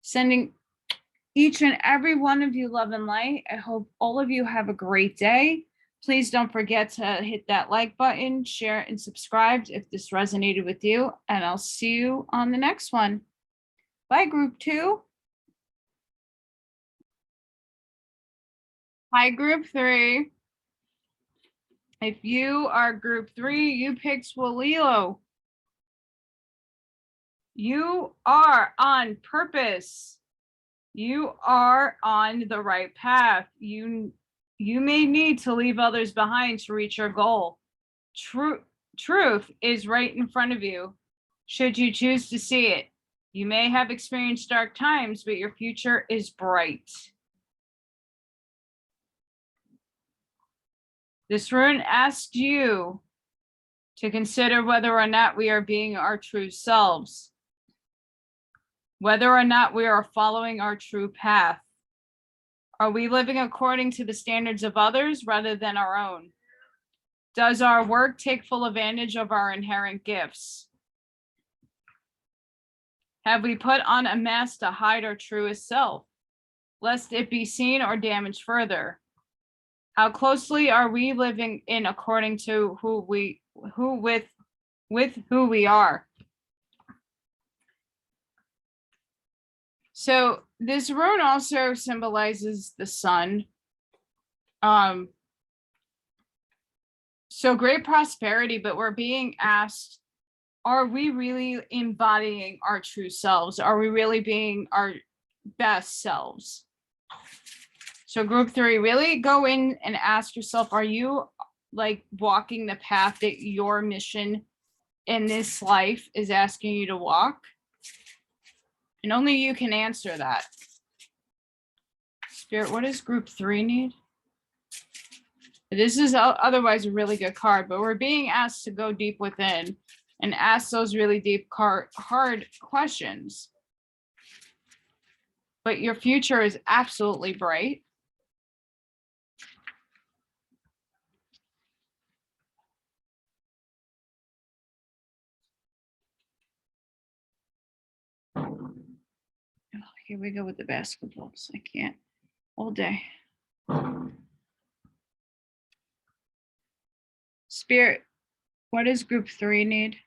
Sending each and every one of you love and light. I hope all of you have a great day. Please don't forget to hit that like button, share, and subscribe if this resonated with you. And I'll see you on the next one. Bye, group 2. Hi, group 3. If you are group 3, you picked Swalilo. You are on purpose. You are on the right path. You may need to leave others behind to reach your goal. Truth is right in front of you, should you choose to see it. You may have experienced dark times, but your future is bright. This rune asks you to consider whether or not we are being our true selves, whether or not we are following our true path. Are we living according to the standards of others rather than our own? Does our work take full advantage of our inherent gifts? Have we put on a mask to hide our truest self, lest it be seen or damaged further? How closely are we living in according to who we are? So this rune also symbolizes the sun. So great prosperity, but we're being asked, are we really embodying our true selves? Are we really being our best selves? So group 3, really go in and ask yourself, are you like walking the path that your mission in this life is asking you to walk? And only you can answer that. Spirit, what does group 3 need? This is otherwise a really good card, but we're being asked to go deep within and ask those really deep, hard questions. But your future is absolutely bright. Oh, here we go with the basketballs. I can't all day. Spirit, what does group 3 need?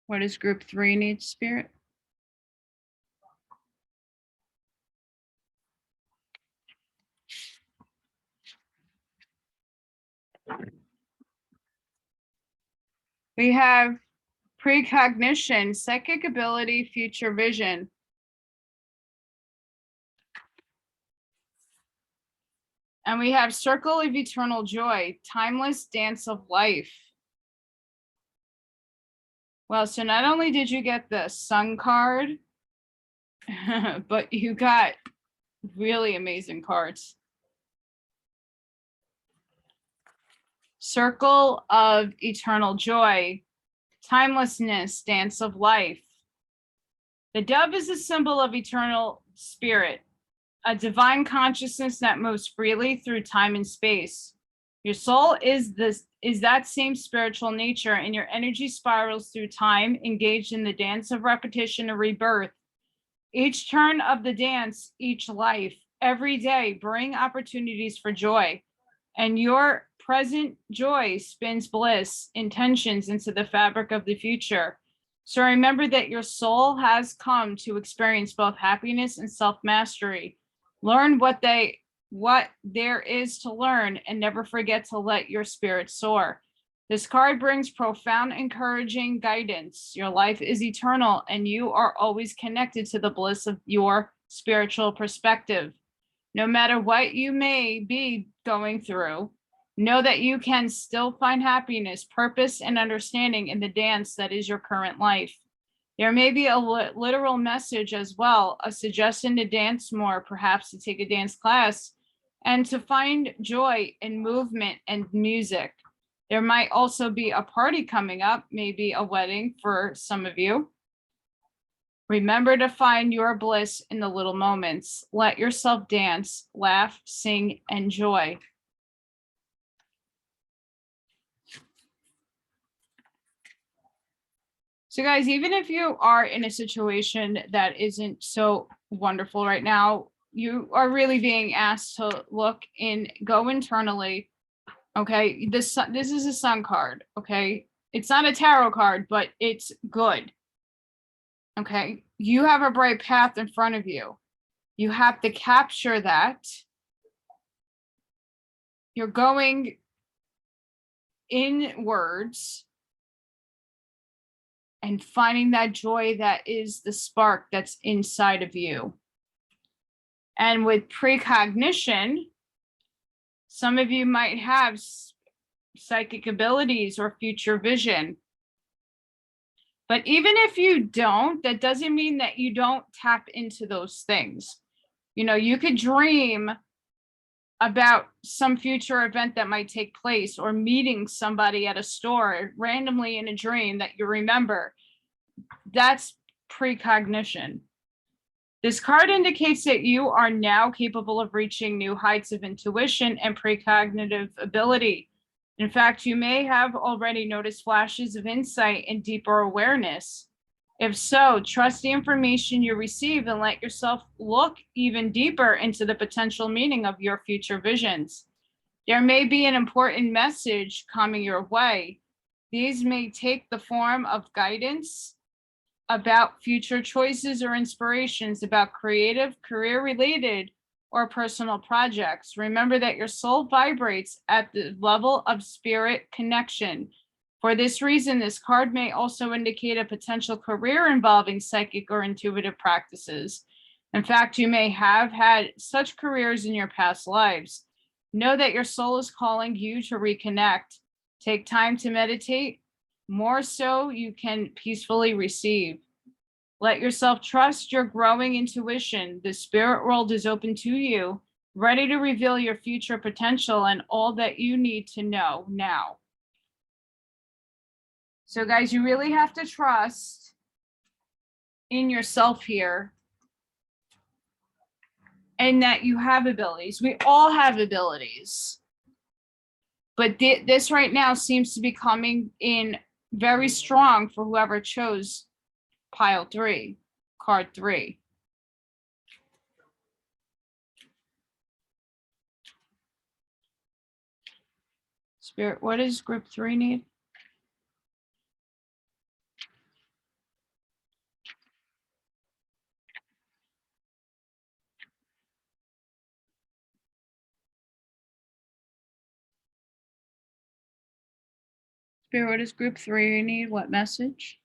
What does group 3 need, Spirit? We have precognition, psychic ability, future vision. And we have Circle of Eternal Joy, Timeless Dance of Life. Well, so not only did you get the Sun card, but you got really amazing cards. Circle of Eternal Joy, Timelessness, Dance of Life. The dove is a symbol of eternal spirit, a divine consciousness that moves freely through time and space. Your soul is that same spiritual nature, and your energy spirals through time, engaged in the dance of repetition and rebirth. Each turn of the dance, each life, every day bring opportunities for joy, and your present joy spins bliss, intentions into the fabric of the future. So remember that your soul has come to experience both happiness and self-mastery. Learn what there is to learn, and never forget to let your spirit soar. This card brings profound, encouraging guidance. Your life is eternal, and you are always connected to the bliss of your spiritual perspective. No matter what you may be going through, know that you can still find happiness, purpose, and understanding in the dance that is your current life. There may be a literal message as well, a suggestion to dance more, perhaps to take a dance class, and to find joy in movement and music. There might also be a party coming up, maybe a wedding for some of you. Remember to find your bliss in the little moments. Let yourself dance, laugh, sing, enjoy. So guys, even if you are in a situation that isn't so wonderful right now, you are really being asked to go internally. Okay, this is a Sun card. Okay, it's not a tarot card, but it's good. Okay, you have a bright path in front of you. You have to capture that. You're going inwards and finding that joy that is the spark that's inside of you. And with precognition, some of you might have psychic abilities or future vision. But even if you don't, that doesn't mean that you don't tap into those things. You know, you could dream about some future event that might take place, or meeting somebody at a store randomly in a dream that you remember. That's precognition. This card indicates that you are now capable of reaching new heights of intuition and precognitive ability. In fact, you may have already noticed flashes of insight and deeper awareness. If so, trust the information you receive and let yourself look even deeper into the potential meaning of your future visions. There may be an important message coming your way. These may take the form of guidance about future choices or inspirations about creative, career-related, or personal projects. Remember that your soul vibrates at the level of spirit connection. For this reason, this card may also indicate a potential career involving psychic or intuitive practices. In fact, you may have had such careers in your past lives. Know that your soul is calling you to reconnect. Take time to meditate, more so you can peacefully receive. Let yourself trust your growing intuition. The spirit world is open to you, ready to reveal your future potential and all that you need to know now. So guys, you really have to trust in yourself here, and that you have abilities. We all have abilities. But this right now seems to be coming in very strong for whoever chose pile 3, card 3. Spirit, what does group 3 need? Spirit, what does group 3 need? What message?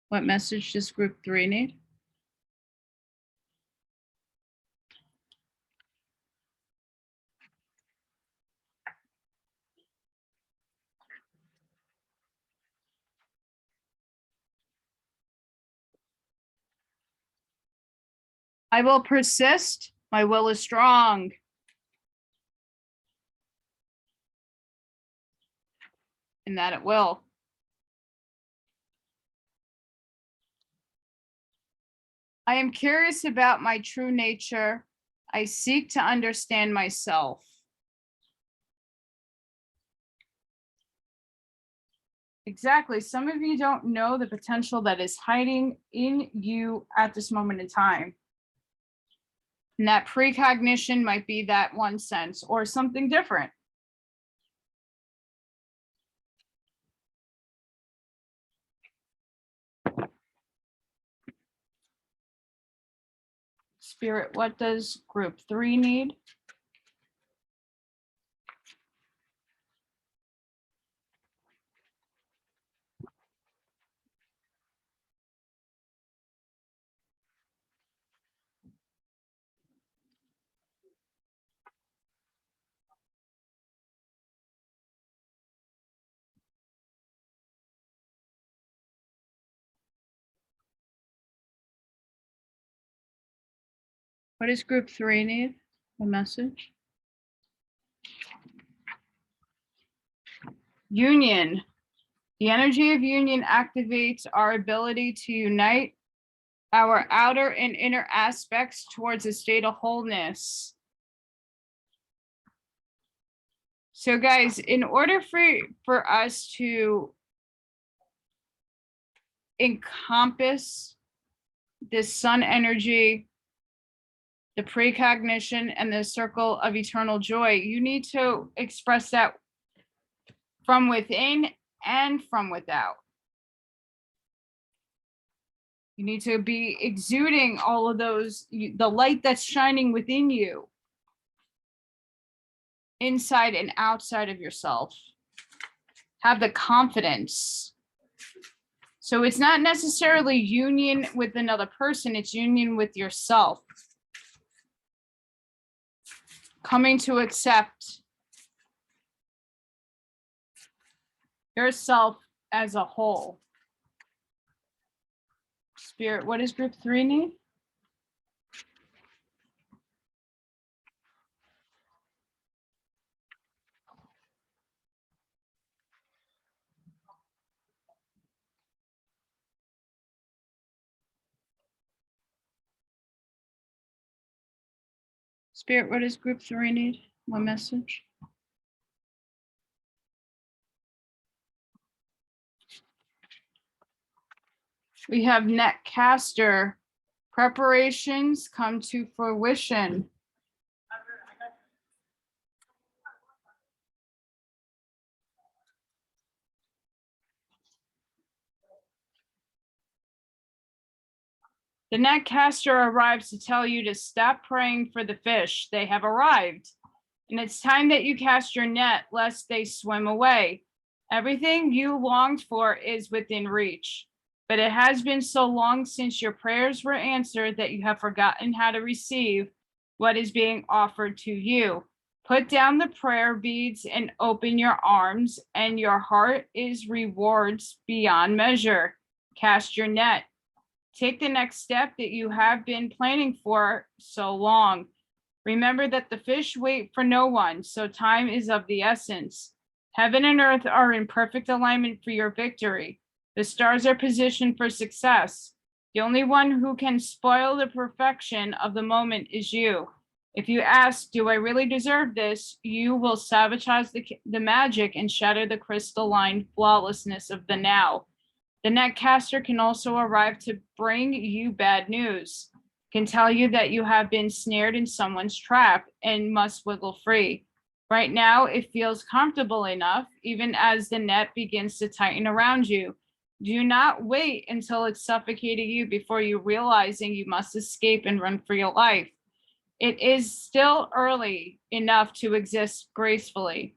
What message does group 3 need? I will persist. My will is strong. And that it will. I am curious about my true nature. I seek to understand myself. Exactly. Some of you don't know the potential that is hiding in you at this moment in time. And that precognition might be that one sense or something different. Spirit, what does group 3 need? What does group 3 need? A message? Union. The energy of union activates our ability to unite our outer and inner aspects towards a state of wholeness. So guys, in order for us to encompass this sun energy, the precognition, and the circle of eternal joy, you need to express that from within and from without. You need to be exuding all of those, the light that's shining within you, inside and outside of yourself. Have the confidence. So it's not necessarily union with another person, it's union with yourself. Coming to accept yourself as a whole. Spirit, what does group 3 need? Spirit, what does group 3 need? One message. We have Netcaster. Preparations come to fruition. The netcaster arrives to tell you to stop praying for the fish. They have arrived. And it's time that you cast your net lest they swim away. Everything you longed for is within reach. But it has been so long since your prayers were answered that you have forgotten how to receive what is being offered to you. Put down the prayer beads and open your arms, and your heart is rewards beyond measure. Cast your net. Take the next step that you have been planning for so long. Remember that the fish wait for no one, so time is of the essence. Heaven and earth are in perfect alignment for your victory. The stars are positioned for success. The only one who can spoil the perfection of the moment is you. If you ask, do I really deserve this? You will sabotage the magic and shatter the crystalline flawlessness of the now. The netcaster can also arrive to bring you bad news, can tell you that you have been snared in someone's trap and must wiggle free. Right now, it feels comfortable enough, even as the net begins to tighten around you. Do not wait until it's suffocating you before you realizing you must escape and run for your life. It is still early enough to exist gracefully.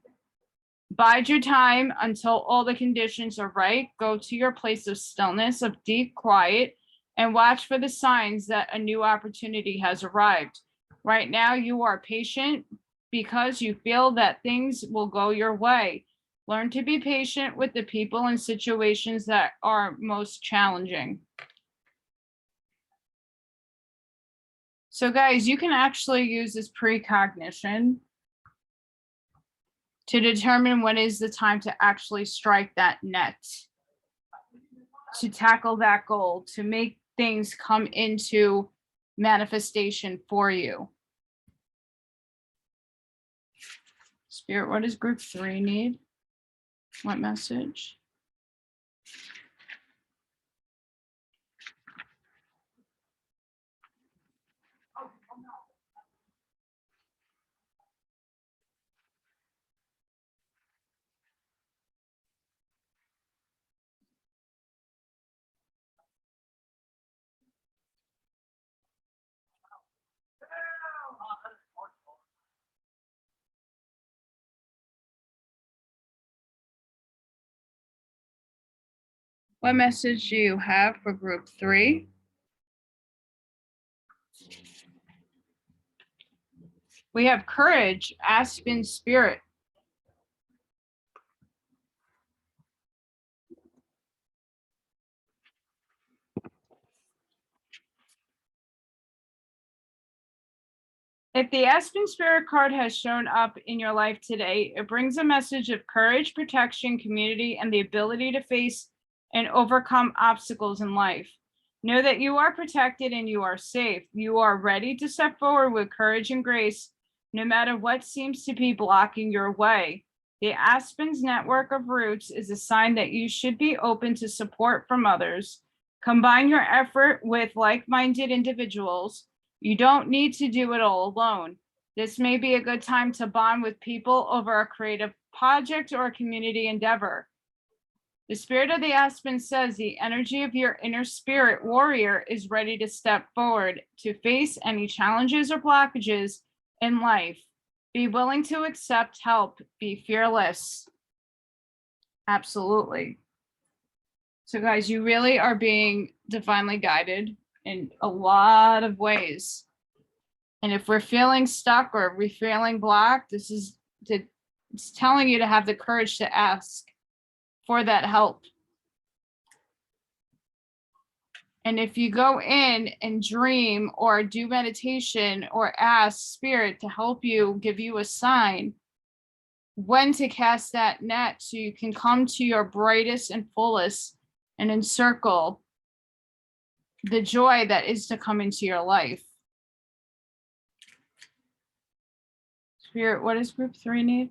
Bide your time until all the conditions are right. Go to your place of stillness, of deep quiet, and watch for the signs that a new opportunity has arrived. Right now, you are patient because you feel that things will go your way. Learn to be patient with the people and situations that are most challenging. So guys, you can actually use this precognition to determine when is the time to actually strike that net, to tackle that goal, to make things come into manifestation for you. Spirit, what does group 3 need? What message? What message do you have for group 3? We have courage, Aspen spirit. If the Aspen Spirit card has shown up in your life today, it brings a message of courage, protection, community, and the ability to face and overcome obstacles in life. Know that you are protected and you are safe. You are ready to step forward with courage and grace, no matter what seems to be blocking your way. The Aspen's network of roots is a sign that you should be open to support from others. Combine your effort with like-minded individuals. You don't need to do it all alone. This may be a good time to bond with people over a creative project or a community endeavor. The spirit of the Aspen says the energy of your inner spirit warrior is ready to step forward to face any challenges or blockages in life. Be willing to accept help. Be fearless. Absolutely. So guys, you really are being divinely guided in a lot of ways. And if we're feeling stuck or we're feeling blocked, it's telling you to have the courage to ask for that help. And if you go in and dream or do meditation or ask spirit to help you, give you a sign when to cast that net so you can come to your brightest and fullest and encircle the joy that is to come into your life. Spirit, what does group 3 need?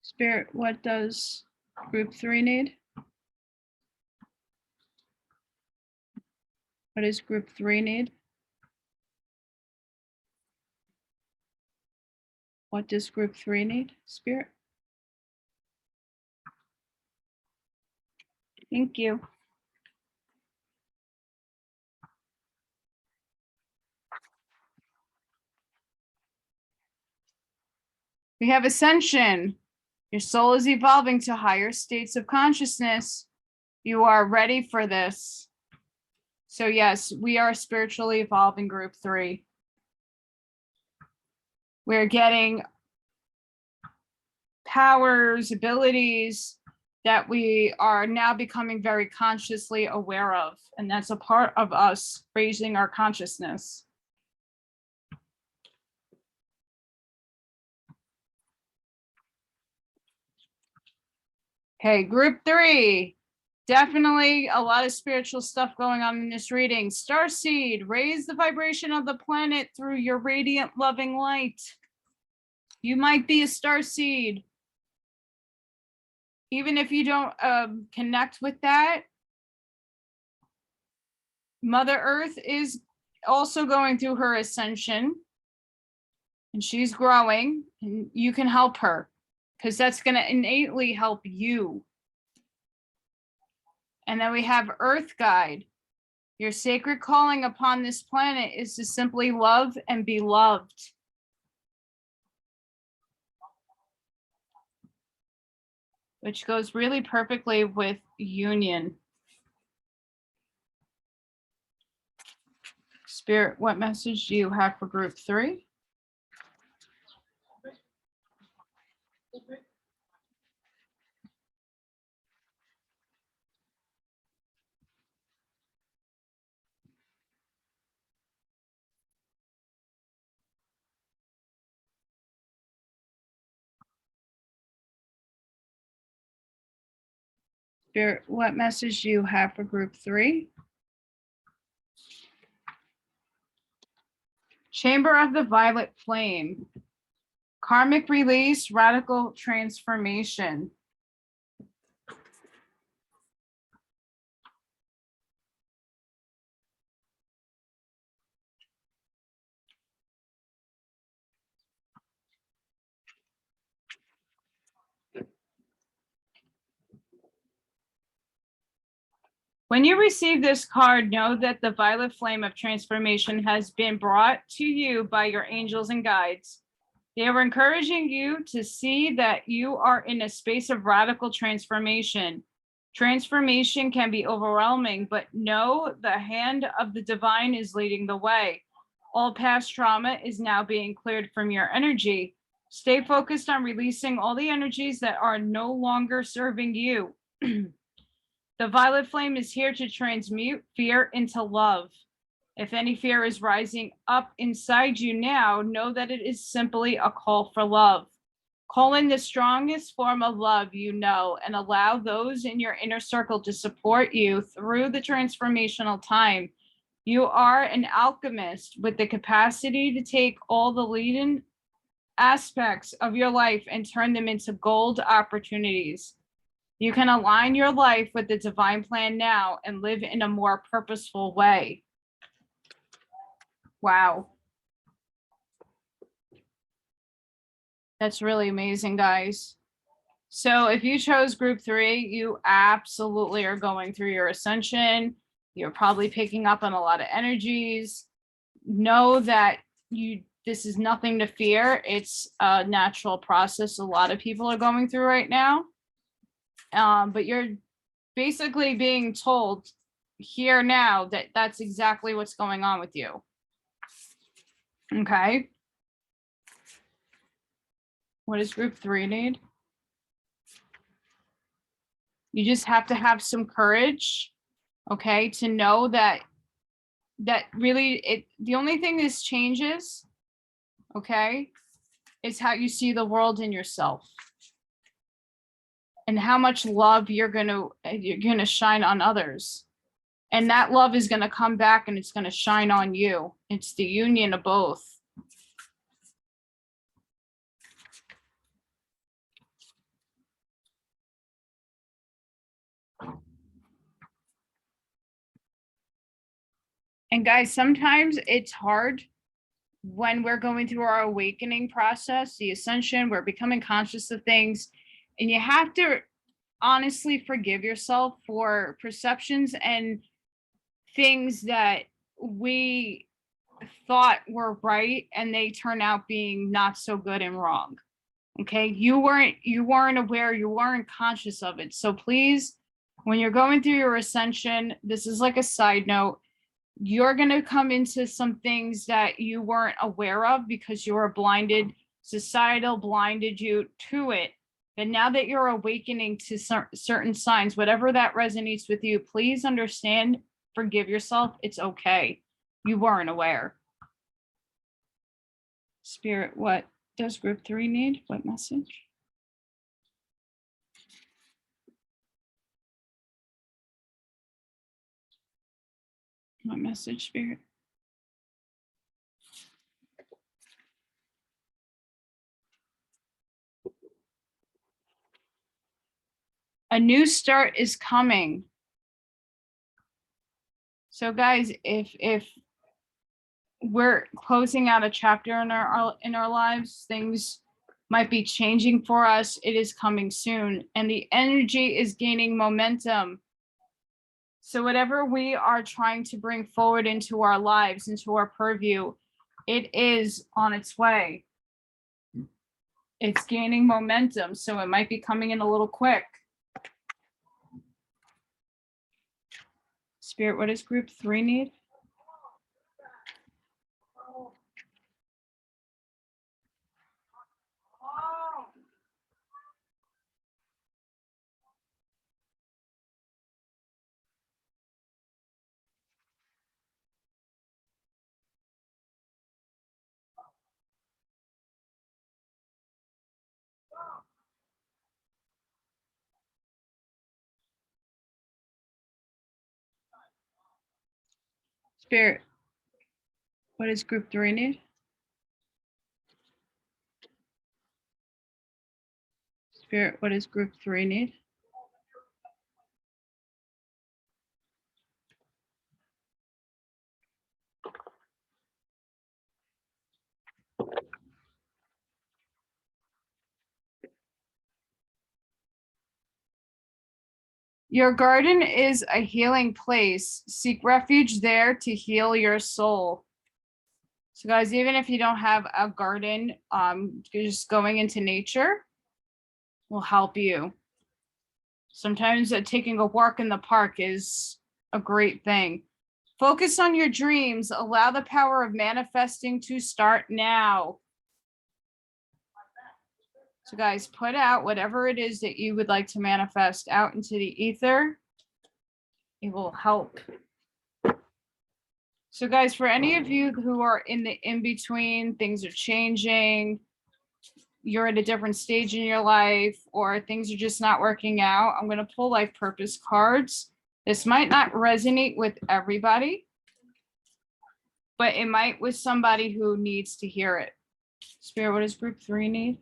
Spirit, what does group 3 need? What does group 3 need? What does group 3 need, Spirit? Thank you. We have ascension. Your soul is evolving to higher states of consciousness. You are ready for this. So yes, we are spiritually evolving group 3. We're getting powers, abilities that we are now becoming very consciously aware of. And that's a part of us raising our consciousness. Okay, group 3. Definitely a lot of spiritual stuff going on in this reading. Starseed, raise the vibration of the planet through your radiant, loving light. You might be a starseed. Even if you don't connect with that, Mother Earth is also going through her ascension. And she's growing, and you can help her because that's going to innately help you. And then we have Earth Guide. Your sacred calling upon this planet is to simply love and be loved. which goes really perfectly with union. Spirit, what message do you have for group 3? Spirit, what message do you have for group 3? Chamber of the Violet Flame. Karmic release, radical transformation. When you receive this card, know that the violet flame of transformation has been brought to you by your angels and guides. They are encouraging you to see that you are in a space of radical transformation. Transformation can be overwhelming, but know the hand of the divine is leading the way. All past trauma is now being cleared from your energy. Stay focused on releasing all the energies that are no longer serving you. The violet flame is here to transmute fear into love. If any fear is rising up inside you now, know that it is simply a call for love. Call in the strongest form of love you know and allow those in your inner circle to support you through the transformational time. You are an alchemist with the capacity to take all the leading aspects of your life and turn them into gold opportunities. You can align your life with the divine plan now and live in a more purposeful way. Wow. That's really amazing, guys. So if you chose group 3, you absolutely are going through your ascension. You're probably picking up on a lot of energies. Know that this is nothing to fear. It's a natural process a lot of people are going through right now. But you're basically being told here now that that's exactly what's going on with you. Okay. What does group 3 need? You just have to have some courage, okay, to know that really the only thing this changes, okay, is how you see the world and yourself. And how much love you're gonna shine on others. And that love is gonna come back and it's gonna shine on you. It's the union of both. And guys, sometimes it's hard when we're going through our awakening process, the ascension, we're becoming conscious of things, and you have to honestly forgive yourself for perceptions and things that we thought were right and they turn out being not so good and wrong. Okay, you weren't aware, you weren't conscious of it. So please, when you're going through your ascension, this is like a side note, you're going to come into some things that you weren't aware of because you were blinded. Societal blinded you to it. But now that you're awakening to certain signs, whatever that resonates with you, please understand, forgive yourself. It's okay. You weren't aware. Spirit, what does group 3 need? What message? What message, Spirit? A new start is coming. So guys, if we're closing out a chapter in our lives, things might be changing for us. It is coming soon and the energy is gaining momentum. So whatever we are trying to bring forward into our lives, into our purview, it is on its way. It's gaining momentum, so it might be coming in a little quick. Spirit, what does group 3 need? Spirit, what does group 3 need? Spirit, what does group 3 need? Your garden is a healing place. Seek refuge there to heal your soul. So guys, even if you don't have a garden, just going into nature will help you. Sometimes taking a walk in the park is a great thing. Focus on your dreams. Allow the power of manifesting to start now. So guys, put out whatever it is that you would like to manifest out into the ether. It will help. So guys, for any of you who are in the in-between, things are changing, you're at a different stage in your life, or things are just not working out, I'm going to pull life purpose cards. This might not resonate with everybody, but it might with somebody who needs to hear it. Spirit, what does group 3 need?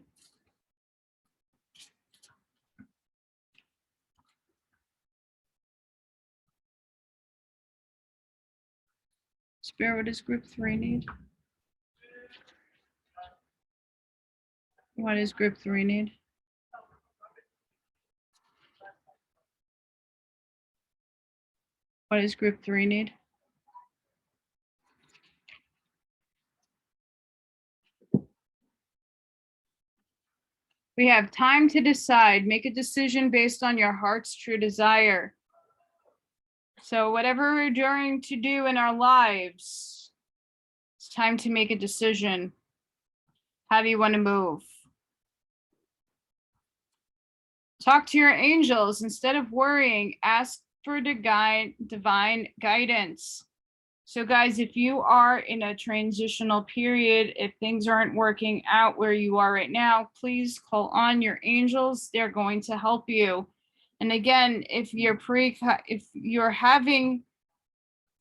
Spirit, what does group 3 need? What does group 3 need? What does group 3 need? We have time to decide. Make a decision based on your heart's true desire. So whatever we're going to do in our lives, it's time to make a decision. How do you want to move? Talk to your angels. Instead of worrying, ask for divine guidance. So guys, if you are in a transitional period, if things aren't working out where you are right now, please call on your angels. They're going to help you. And again, if you're having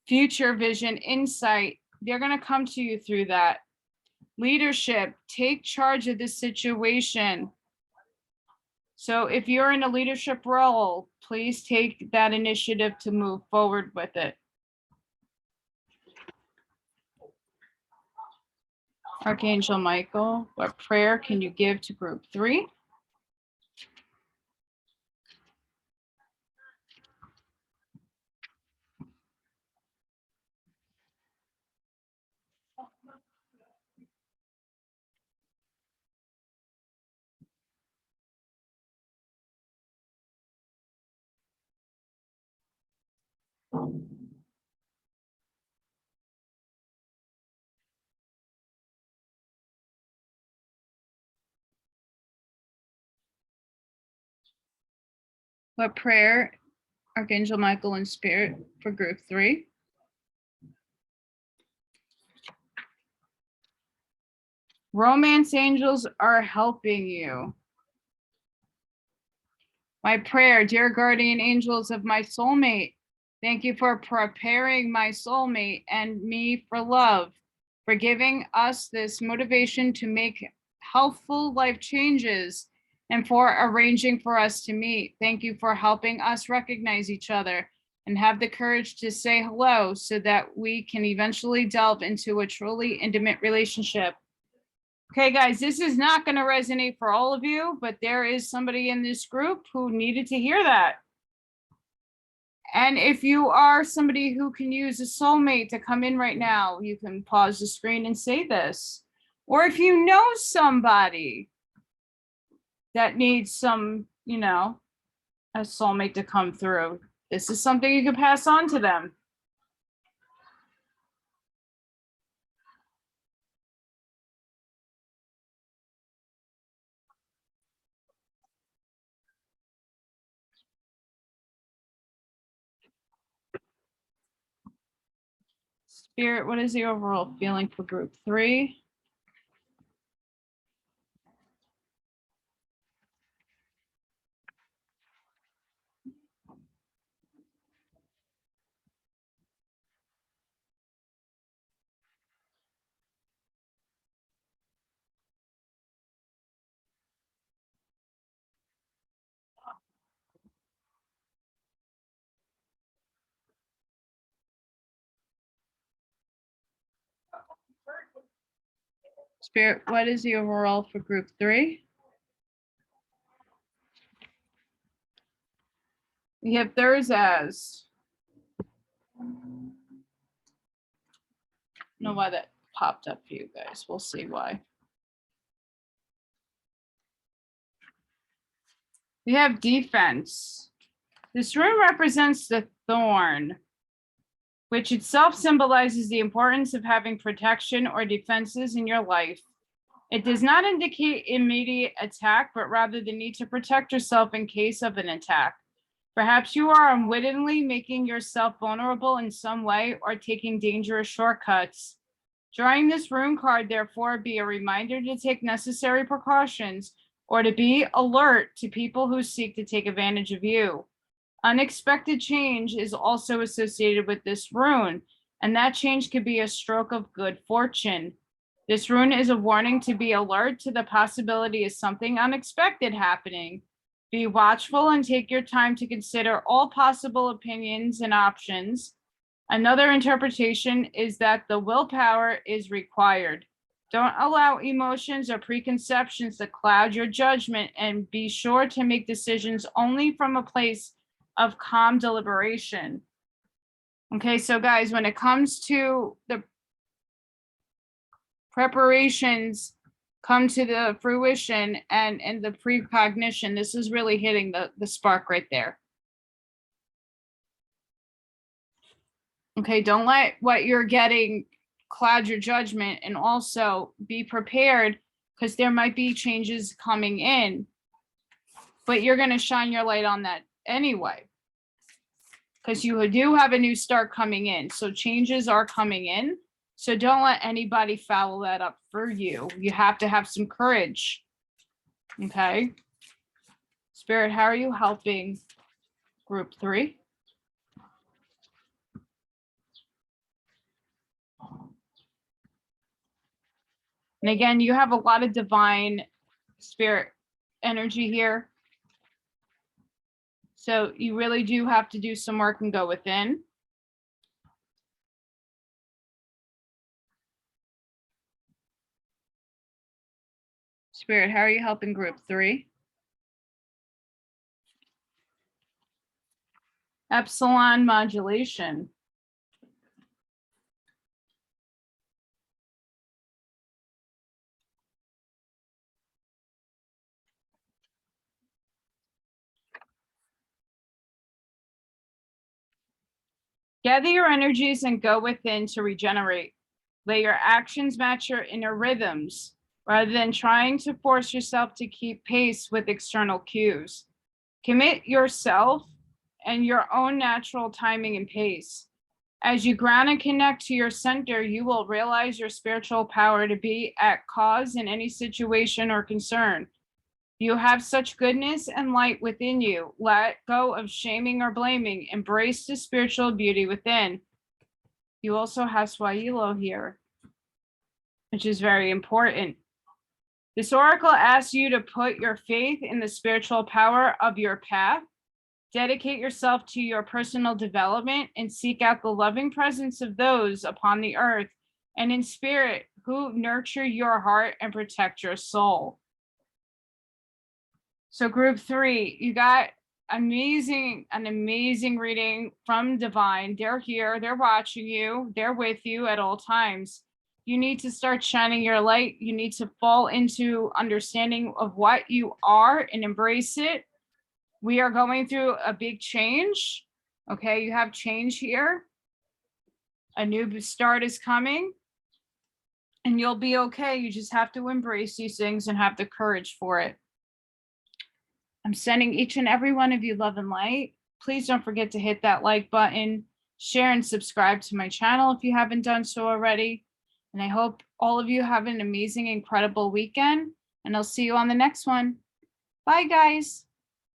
future vision insight, they're going to come to you through that. Leadership, take charge of this situation. So if you're in a leadership role, please take that initiative to move forward with it. Archangel Michael, what prayer can you give to group 3? What prayer, Archangel Michael in spirit, for group 3? Romance angels are helping you. My prayer, dear guardian angels of my soulmate, thank you for preparing my soulmate and me for love, for giving us this motivation to make healthful life changes, and for arranging for us to meet. Thank you for helping us recognize each other and have the courage to say hello so that we can eventually delve into a truly intimate relationship. Okay, guys, this is not going to resonate for all of you, but there is somebody in this group who needed to hear that. And if you are somebody who can use a soulmate to come in right now, you can pause the screen and say this. Or if you know somebody that needs some, a soulmate to come through. This is something you can pass on to them. Spirit, what is the overall feeling for group 3? Spirit, what is the overall for group 3? We have theirs as, I don't know why that popped up for you guys. We'll see why. We have defense. This rune represents the thorn, which itself symbolizes the importance of having protection or defenses in your life. It does not indicate immediate attack, but rather the need to protect yourself in case of an attack. Perhaps you are unwittingly making yourself vulnerable in some way or taking dangerous shortcuts. Drawing this rune card, therefore, be a reminder to take necessary precautions or to be alert to people who seek to take advantage of you. Unexpected change is also associated with this rune, and that change could be a stroke of good fortune. This rune is a warning to be alert to the possibility of something unexpected happening. Be watchful and take your time to consider all possible opinions and options. Another interpretation is that the willpower is required. Don't allow emotions or preconceptions to cloud your judgment, and be sure to make decisions only from a place of calm deliberation. Okay, so guys, when it comes to the preparations come to the fruition and the precognition, this is really hitting the spark right there. Okay, don't let what you're getting cloud your judgment, and also be prepared because there might be changes coming in, but you're going to shine your light on that anyway, because you do have a new start coming in. So changes are coming in. So don't let anybody foul that up for you. You have to have some courage. Okay. Spirit, how are you helping group 3? And again, you have a lot of divine spirit energy here. So you really do have to do some work and go within. Spirit, how are you helping group 3? Epsilon modulation. Gather your energies and go within to regenerate. Let your actions match your inner rhythms, rather than trying to force yourself to keep pace with external cues. Commit yourself and your own natural timing and pace. As you ground and connect to your center, you will realize your spiritual power to be at cause in any situation or concern. You have such goodness and light within you. Let go of shaming or blaming. Embrace the spiritual beauty within. You also have Swahilo here, which is very important. This oracle asks you to put your faith in the spiritual power of your path. Dedicate yourself to your personal development and seek out the loving presence of those upon the earth and in spirit who nurture your heart and protect your soul. So group 3, you got an amazing reading from Divine. They're here, they're watching you, they're with you at all times. You need to start shining your light. You need to fall into understanding of what you are and embrace it. We are going through a big change. Okay, you have change here. A new start is coming. And you'll be okay. You just have to embrace these things and have the courage for it. I'm sending each and every one of you love and light. Please don't forget to hit that like button, share and subscribe to my channel if you haven't done so already. And I hope all of you have an amazing, incredible weekend. And I'll see you on the next one. Bye, guys.